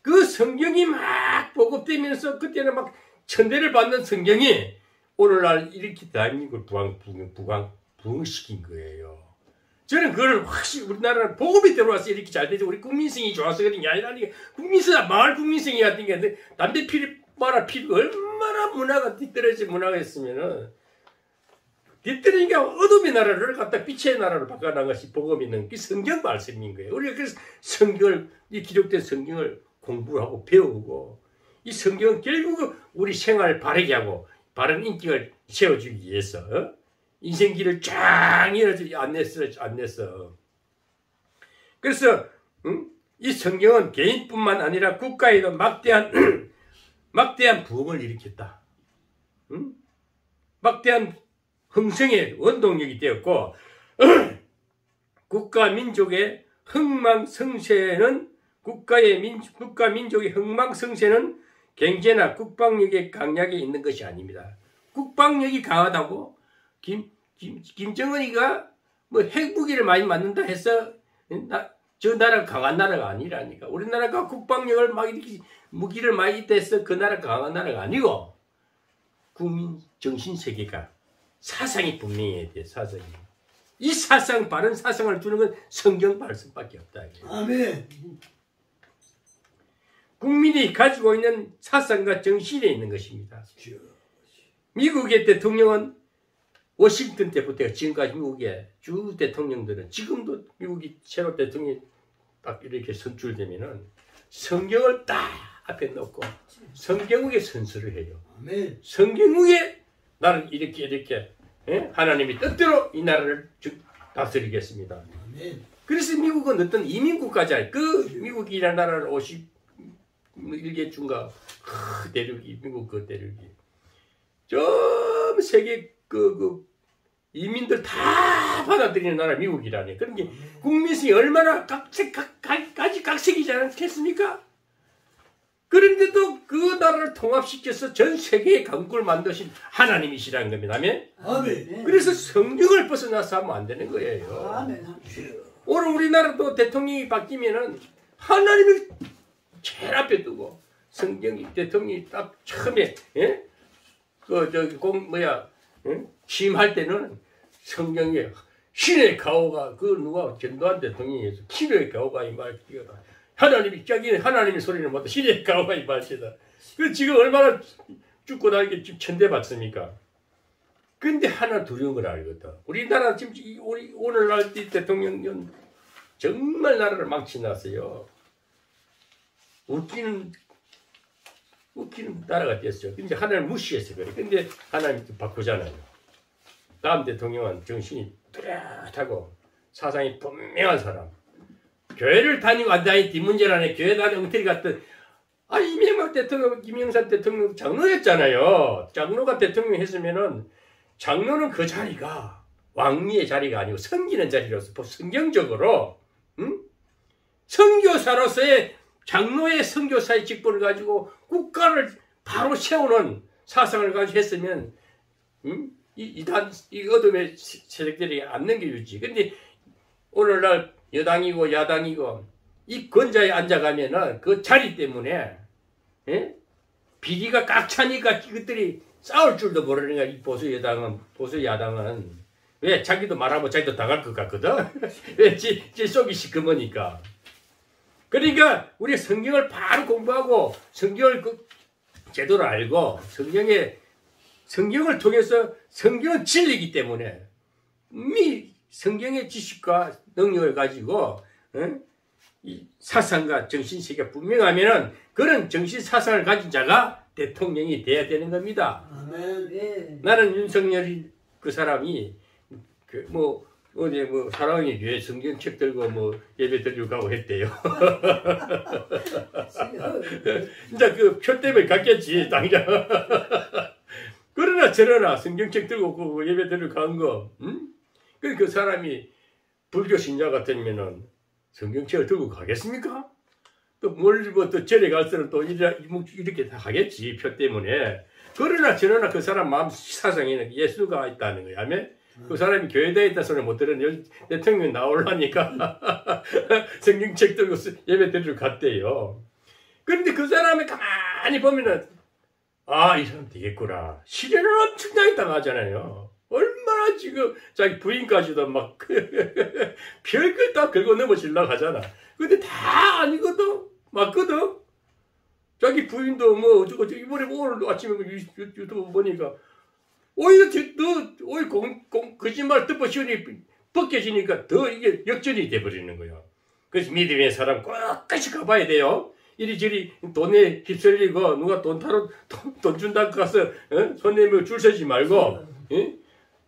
그 성경이 막 보급되면서 그때는 막 천대를 받는 성경이 오늘날 이렇게 대한민국을 부흥시킨 거예요. 저는 그걸 확실히 우리나라는 복음이 들어와서 이렇게 잘 되죠. 우리 국민성이 좋아서 그런 게 아니라니까. 국민성, 마을 국민성이 같은 게 담배 말아 피고 얼마나 문화가 뒤떨어진 문화가 있으면은 뒤떨어지니까 어둠의 나라를 갖다 빛의 나라로 바꿔난 것이 복음 있는 그 성경 말씀인 거예요. 우리가 그래서 성경을, 이 기록된 성경을 공부하고 배우고 이 성경은 결국 우리 생활을 바르게 하고 바른 인격을 세워주기 위해서 인생길을 쫙 열어주기 안냈어. 그래서 이 성경은 개인뿐만 아니라 국가에도 막대한 부흥을 일으켰다. 막대한 흥성의 원동력이 되었고 국가 민족의 흥망성쇠는 국가 민족의 흥망성쇠는 경제나 국방력의 강약에 있는 것이 아닙니다. 국방력이 강하다고 김정은이가 뭐 핵무기를 많이 만든다 해서 저 나라가 강한 나라가 아니라니까. 우리나라가 국방력을 막 이렇게 무기를 많이 있다 해서 그 나라가 강한 나라가 아니고 국민 정신세계가 사상이 분명해야 돼. 사상이. 이 사상, 바른 사상을 주는 건 성경 말씀밖에 없다.
아멘.
국민이 가지고 있는 사상과 정신에 있는 것입니다. 미국의 대통령은 워싱턴 때부터 지금까지 미국의 주 대통령들은 지금도 미국이 새로 대통령이 딱 이렇게 선출되면은 성경을 딱 앞에 놓고 성경 위에 선서를 해요.
아멘.
성경 위에 나는 이렇게 하나님이 뜻대로 이 나라를 다스리겠습니다.
아멘.
그래서 미국은 어떤 이민국가잖아요. 그 미국이라는 나라를 51개 중가 대륙이 미국 그 대륙이 좀 세계 그 이민들 다 받아들이는 나라 미국이라니. 그러니까 국민성이 얼마나 각색이지 않겠습니까? 그런데도 그 나라를 통합시켜서 전 세계의 강국을 만드신 하나님이시라는 겁니다. 아멘?
아멘.
그래서 성경을 벗어나서 하면 안 되는 거예요.
아멘.
오늘 우리나라도 대통령이 바뀌면은 하나님을 제일 앞에 두고 성경이 대통령이 딱 처음에 예? 취임할 때는 성경에 신의 가오가 그 누가 전두환 대통령이 해서 신의 가오가 이 말이다. 하나님이 자기는 하나님의 소리를 못해 신의 가오가 이 말이다. 그 지금 얼마나 죽고 나게 지금 천대받습니까? 근데 하나 두려운 걸 알거든. 우리나라 지금 오늘날 대통령은 정말 나라를 망치놨어요. 웃기는 나라가 됐어요. 근데 하나님을 무시해서 그래. 근데 하나님이 또 바꾸잖아요. 다음 대통령은 정신이 뚜렷하고 사상이 분명한 사람. 교회를 다니고 안 다니고 뒷문제라네. 교회 다니고 엉터리 같은. 이명박 대통령, 김영삼 대통령 장로였잖아요. 장로가 대통령 했으면은 장로는 그 자리가 왕리의 자리가 아니고 섬기는 자리로서 성경적으로 선교사로서의 장로의 선교사의 직분을 가지고 국가를 바로 세우는 사상을 가지고 했으면 이 어둠의 세력들이 안 넘겨주지. 근데 오늘날 여당이고 야당이고 이 권좌에 앉아가면은 그 자리 때문에 비리가 꽉 차니까 이것들이 싸울 줄도 모르는 거야. 이 보수 야당은 왜 자기도 말하면 자기도 당할 것 같거든. 왜 지 속이 시커머니까. 그러니까 우리 성경을 바로 공부하고 성경을 제대로 알고 성경을 통해서 성경은 진리이기 때문에 성경의 지식과 능력을 가지고 이 사상과 정신세계가 분명하면은 그런 정신사상을 가진 자가 대통령이 돼야 되는 겁니다.
아멘.
나는 윤석열이 그 사람이 어제 사랑이 왜 성경책 들고 예배 드리고 가고 했대요. 진짜 그 표 때문에 갔겠지 당장. 그러나 저러나 성경책 들고 예배 드리고 간 거. 그 사람이 불교 신자 같으면은 성경책을 들고 가겠습니까? 또 또 절에 갈수록 또 이렇게 다 하겠지 표 때문에. 그러나 저러나 그 사람 마음 사상에는 예수가 있다는 거야. 아멘? 그 사람이 교회에 있다 소리 못 들었는데 대통령이 나오려니까 성경책 들고 예배 드리러 갔대요. 그런데 그 사람이 가만히 보면은 이 사람 되겠구나. 시련을 엄청나게 당하잖아요. 얼마나 지금 자기 부인까지도 막 별걸 다 긁어 넘어지려고 하잖아. 근데 다 아니거든. 맞거든. 자기 부인도 이번에 오늘 아침에 유튜브 보니까 오히려 거짓말 덮어씌우니 벗겨지니까 더 이게 역전이 돼버리는 거야. 그래서 믿음의 사람 끝까지 가봐야 돼요. 이리저리 돈에 휩쓸리고 누가 돈 준다고 가서 손 내밀고 줄 서지 말고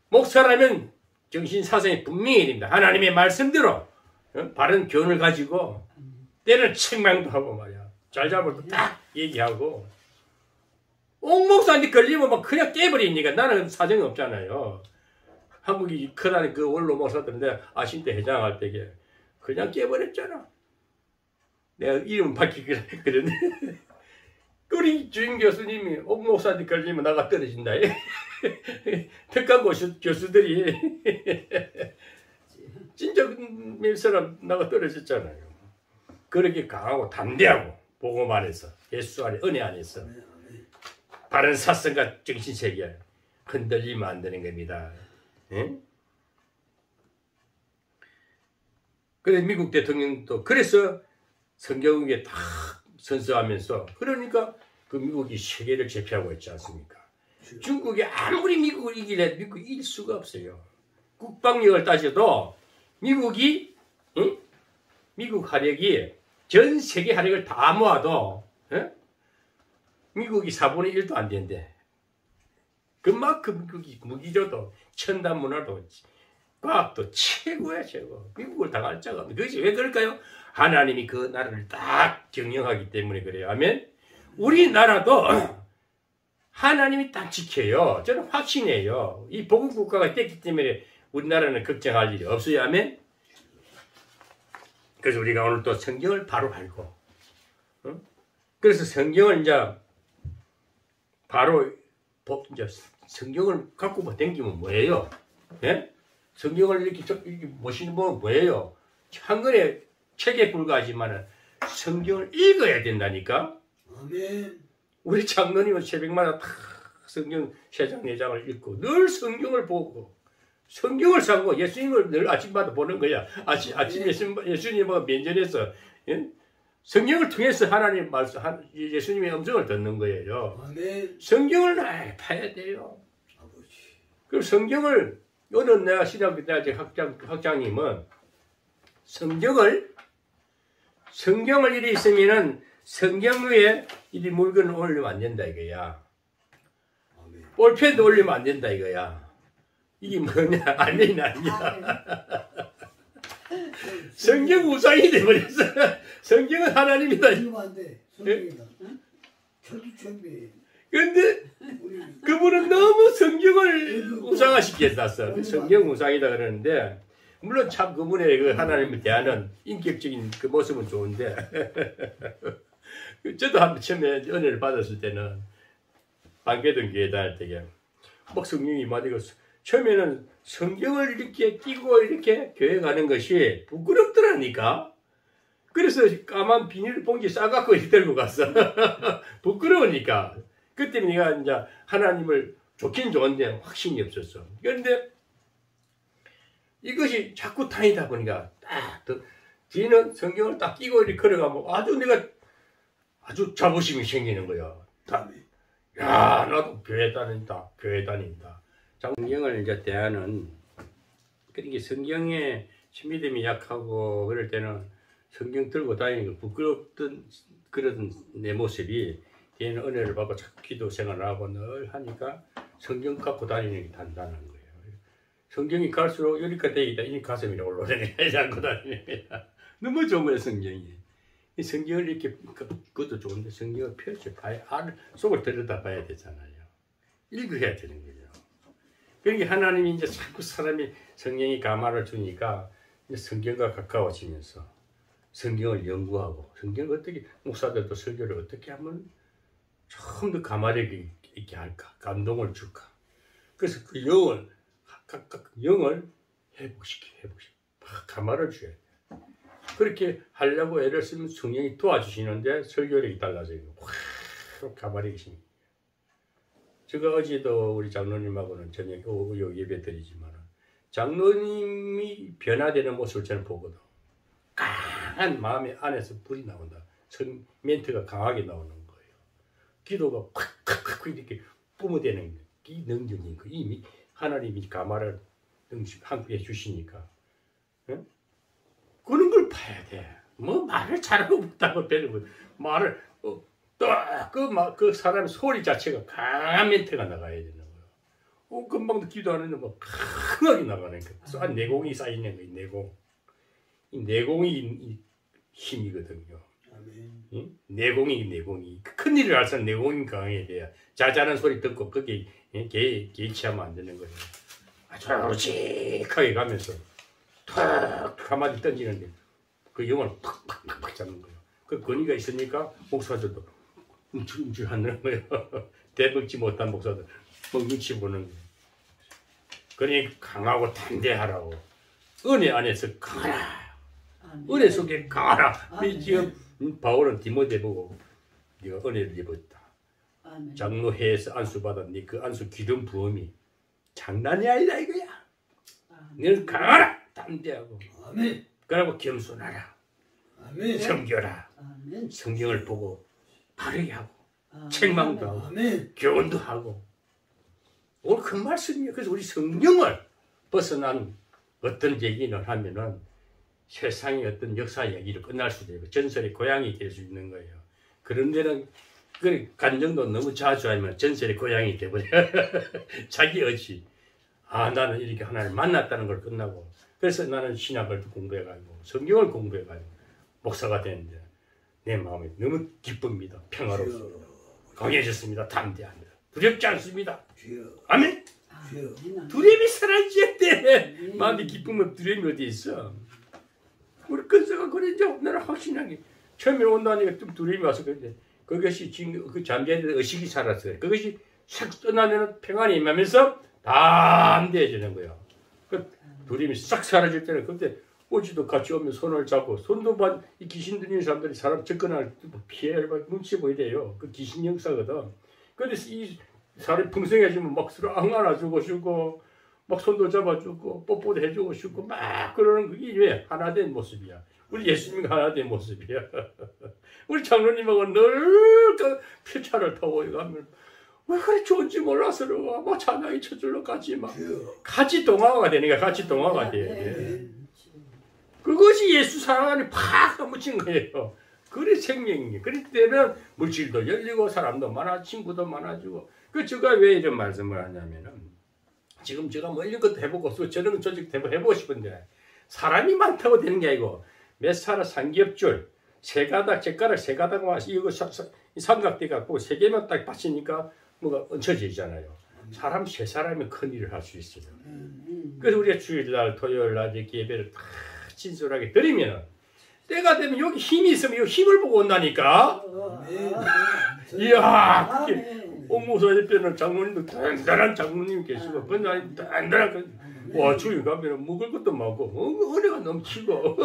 목사라면 정신사상이 분명히 됩니다. 하나님의 말씀대로 바른 교훈을 가지고 때는 책망도 하고 말이야. 잘잘못도 딱 얘기하고 옥목사한테 걸리면 막 그냥 깨버리니까 나는 사정이 없잖아요. 한국이 크다는 그 원로 목사들인데 아신대 회장할 때게 그냥 깨버렸잖아. 내가 이름 밝히기 그랬는데 우리 주임 교수님이 옥목사한테 걸리면 나가 떨어진다. 특강 교수들이 진짜 몇 사람 나가 떨어졌잖아요. 그렇게 강하고 담대하고 복음 안에서 예수 안에 은혜 안에서 바른 사상과 정신세계 흔들리면 안 되는 겁니다. 그래서 미국 대통령도 그래서 성경에 다 선서하면서 그러니까 그 미국이 세계를 제패하고 있지 않습니까? 중국이 아무리 미국을 이기려 미국이 이길 수가 없어요. 국방력을 따져도 미국이 미국 화력이 전 세계 화력을 다 모아도 미국이 4분의 1도 안 된대. 그만큼 미국이 무기로도 첨단문화도 과학도 최고야 최고. 미국을 당할 자가 없는. 그것이 왜 그럴까요? 하나님이 그 나라를 딱 경영하기 때문에 그래요. 아멘. 우리나라도 하나님이 딱 지켜요. 저는 확신해요. 이 복음 국가가 됐기 때문에 우리나라는 걱정할 일이 없어요. 아멘. 그래서 우리가 오늘 또 성경을 바로 알고, 그래서 성경을 이제 바로 이제 성경을 갖고 댕기면 뭐예요? 예? 성경을 이렇게 보시는 분은 뭐예요? 한 권의 책에 불과하지만 성경을 읽어야 된다니까.
아멘.
우리 장로님은 새벽마다 다 성경 3장 4장을 읽고 늘 성경을 보고 성경을 사고 예수님을 늘 아침마다 보는 거야. 아침 예수님과 면전에서, 예? 성경을 통해서 하나님 말씀, 예수님의 음성을 듣는 거예요.
아멘.
성경을 파야 돼요.
아버지.
그럼 성경을, 오늘 내가 신학대 학장님은 성경을 이리 있으면은 성경 위에 이 물건을 올리면 안 된다 이거야.
아멘.
볼펜도 올리면 안 된다 이거야. 이게 뭐냐? 아멘 아니야. 성경 우상이 돼버렸어. 성경은 하나님이다.
이거 안 돼. 성경이다. 철두철미.
근데 그분은 너무 성경을 우상화시켰어. 성경 우상이다 그러는데, 물론 참 그분의 그 하나님을 대하는 인격적인 그 모습은 좋은데, 저도 한 처음에 은혜를 받았을 때는 방배동 교회 다닐 때에 막 성경이 맞이고, 처음에는 성경을 이렇게 끼고 이렇게 교회 가는 것이 부끄럽더라니까. 그래서 까만 비닐 봉지 싸갖고 이렇게 들고 갔어. 부끄러우니까. 그때 내가 이제 하나님을 좋긴 좋은데 확신이 없었어. 그런데 이것이 자꾸 다니다 보니까 뒤는 성경을 딱 끼고 이렇게 걸어가면 아주 자부심이 생기는 거야. 야, 나도 교회 다닌다. 성경을 이제 대하는, 그러니까 성경에 믿음이 약하고 그럴 때는 성경 들고 다니는 거 부끄럽던 그러던 내 모습이 뒤에는 은혜를 받고 자꾸 기도 생활을 하고 늘 하니까 성경 갖고 다니는 게 단단한 거예요. 성경이 갈수록 여기까지 되기다 이 가슴이 올라오네. 자꾸 다니는 거야. 너무 좋은 거예요, 성경이. 이 성경을 이렇게, 그것도 좋은데 성경을 펼쳐봐야, 속을 들여다봐야 되잖아요. 읽어야 되는 거예요. 그러니까 하나님이 이제 자꾸 사람이 성경이 감화를 주니까 이제 성경과 가까워지면서 성경을 연구하고, 성경을 어떻게, 목사들도 설교를 어떻게 하면 좀 더 감화력이 있게 할까, 감동을 줄까. 그래서 그 영을 회복시켜. 감화를 줘야 돼. 그렇게 하려고 애를 쓰면 성령이 도와주시는데 설교력이 달라져요. 확 감화력이 생겨. 제가 어제도 우리 장로님하고는 저녁에 오후 예배 드리지만 장로님이 변화되는 모습을 저는 보거든. 강한 마음의 안에서 불이 나온다. 멘트가 강하게 나오는 거예요. 기도가 팍팍팍 이렇게 뿜어대는 이 능력인 거. 이미 하나님이 감화를 함께 해주시니까. 응? 그런 걸 봐야 돼. 뭐 말을 잘하고 못하고 배는 말을 그 사람의 소리 자체가 강한 멘트가 나가야 되는 거예요. 금방도 기도하는데 뭐 강하게 나가는 거예요. 내공이 쌓이는 거예요. 내공. 이 내공이 힘이거든요. 응? 내공이 큰 일을 할 사람 내공이 강해야 돼요. 자잘한 소리 듣고 거기에 개의치하면 안 되는 거예요. 아주 묵직하게 가면서 탁 한마디 던지는데 그 영을 팍팍팍팍 잡는 거예요. 그 권위가 있으니까 목사들도 움찔움찔 하는 거예요. 대먹지 못한 목사들 막 눈치 보는 거예요. 그러니 강하고 담대하라고. 은혜 안에서 강하라. 은혜 속에 강하라. 지금 바울은 디모데 보고 네가 은혜를 입었다. 장로회에서 안수받았니? 그 안수 기름 부음이 장난이 아니다 이거야. 너는 강하라. 담대하고.
아멘.
그러고 겸손하라.
아멘.
섬겨라.
아멘.
성경을 보고 바르게 하고 책망도 하고
아멘.
교훈도 하고. 오늘 그 말씀이에요. 그래서 우리 성경을 벗어난 어떤 얘기를 하면은 세상의 어떤 역사 얘기를 끝날 수도 있고 전설의 고향이 될 수 있는 거예요. 그런 데는 그 감정도 너무 자주 하면 전설의 고향이 돼버려. 자기 의지. 나는 이렇게 하나님을 만났다는 걸 끝나고. 그래서 나는 신학을 공부해가지고 성경을 공부해가지고 목사가 되는데 내 마음이 너무 기쁩니다. 평화롭습니다. 강해졌습니다. 담대합니다. 두렵지 않습니다.
주여.
아멘.
주여.
두려움이 사라져야 돼. 마음이 기쁘면 두려움이 어디 있어? 우리 근서가 그래 이제 나는 확신하게 처음에 온다니까 좀 두려움이 와서 그런데 그것이 지금 그 잠자리에 의식이 살았어요. 그것이 싹 떠나면 평안이 임하면서 담대해지는 거예요. 그 두려움이 싹 사라질 때는 그때 오지도 같이 오면 손을 잡고 손도 이 귀신 들리는 사람들이 사람 접근할 때 피해를 눈치 보여야 돼요. 그 귀신 역사거든. 근데 이 사람이 풍성해지면 막 서로 안아주고 싶고 막 손도 잡아주고 뽀뽀도 해주고 싶고 막 그러는 그게 왜 하나된 모습이야. 우리 예수님이 하나된 모습이야. 우리 장로님하고 늘 그 표차를 타고 가면 왜 그래 좋은지 몰라서 막 찬양이 저절로 같이 동화가 되니까 같이 동화가 돼. 그것이 예수 사랑 안에 팍 묻힌 거예요. 그래 생명이. 그럴 때는 물질도 열리고 사람도 많아 친구도 많아지고. 그 제가 왜 이런 말씀을 하냐면은 지금 제가 뭐 이런 것도 해보고 저런 조직도 해보고 싶은데 사람이 많다고 되는 게 아니고 몇 사람 삼겹줄 세 가닥 젓가락 세 가닥 와서 이거 삼각대 갖고 세 개만 딱 받치니까 뭐가 얹혀지잖아요. 사람 세 사람이 큰 일을 할 수 있어요. 그래서 우리가 주일날 토요일날 이렇게 예배를 다 진솔하게 드리면 때가 되면 여기 힘이 있으면 여기 힘을 보고 온다니까. 이야 그게 옥무사 옆에는 장로님도 단단한 장로님 계시고 권사님 단단한 와 주일 가면 먹을 것도 많고 은혜가 넘치고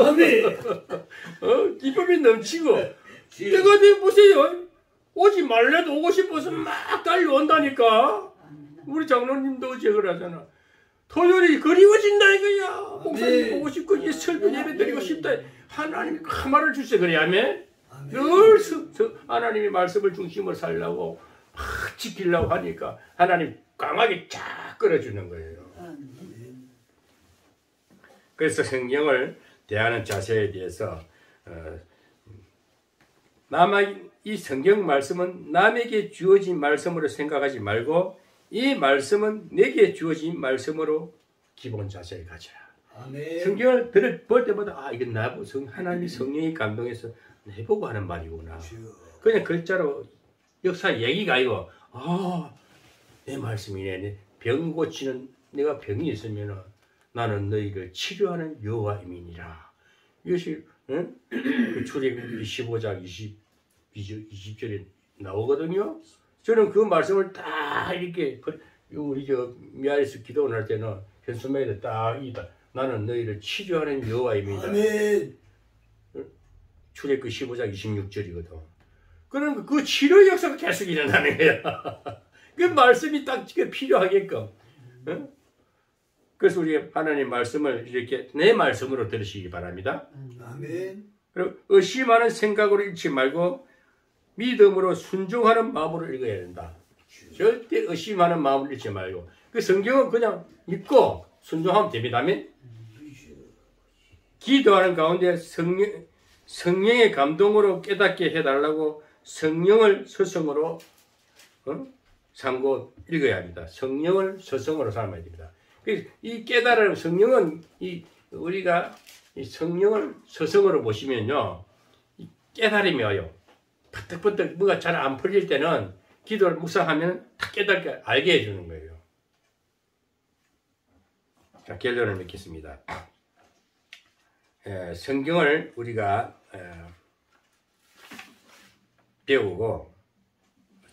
기쁨이 넘치고 때가 되면 보세요. 오지 말래도 오고 싶어서 막 달려온다니까. 우리 장로님도 어제 그러잖아. 토요일이 그리워진다 이거야. 목사님 보고 싶고 이 슬픈 예배 드리고 싶다. 하나님이 가마를 주세요. 그래 아멘. 늘 하나님이 말씀을 중심으로 살려고 막 지키려고 하니까 하나님 강하게 쫙 끌어주는 거예요. 그래서 성경을 대하는 자세에 대해서 이 성경 말씀은 남에게 주어진 말씀으로 생각하지 말고 이 말씀은 내게 주어진 말씀으로 기본 자세를 가져라. 아멘. 성경을 볼 때마다 이건 나보고 하나님이 성령이 감동해서 내보고 하는 말이구나. 그냥 글자로 역사 얘기가 아니고 내 말씀이네. 병 고치는 내가 병이 있으면 나는 너희를 치료하는 여호와임이니라. 이것이 그 출애굽기 15장 20절에 나오거든요. 저는 그 말씀을 딱 이렇게 우리 미아리스 기도원 할 때는 현수막에다 딱 나는 너희를 치료하는 여호와임이다. 아멘. 출애굽기 15장 26절이거든. 그러면 그 치료 역사가 계속 일어나는 거야. 그 말씀이 딱 필요하게끔. 그래서 우리 하나님 말씀을 이렇게 내 말씀으로 들으시기 바랍니다. 아멘. 그리고 의심하는 생각으로 읽지 말고 믿음으로 순종하는 마음으로 읽어야 된다. 절대 의심하는 마음으로 읽지 말고. 그 성경은 그냥 믿고 순종하면 됩니다. 아멘. 기도하는 가운데 성령의 감동으로 깨닫게 해달라고 성령을 서성으로 삼고 읽어야 합니다. 성령을 서성으로 삼아야 됩니다. 이 깨달은 성령은 우리가 이 성령을 서성으로 보시면요, 이 깨달음이 와요. 퍼뜩퍼뜩 뭐가 잘 안 풀릴 때는 기도를 묵상하면 다 깨닫게 알게 해주는 거예요. 자, 결론을 맺겠습니다. 성경을 우리가 배우고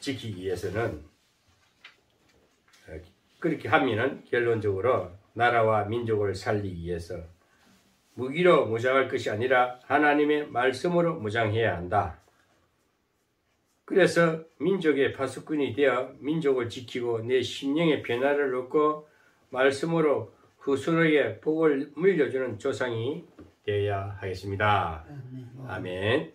지키기 위해서는 그렇게 하면은 결론적으로 나라와 민족을 살리기 위해서 무기로 무장할 것이 아니라 하나님의 말씀으로 무장해야 한다. 그래서 민족의 파수꾼이 되어 민족을 지키고 내 심령의 변화를 얻고 말씀으로 후손에게 복을 물려주는 조상이 되어야 하겠습니다. 아멘.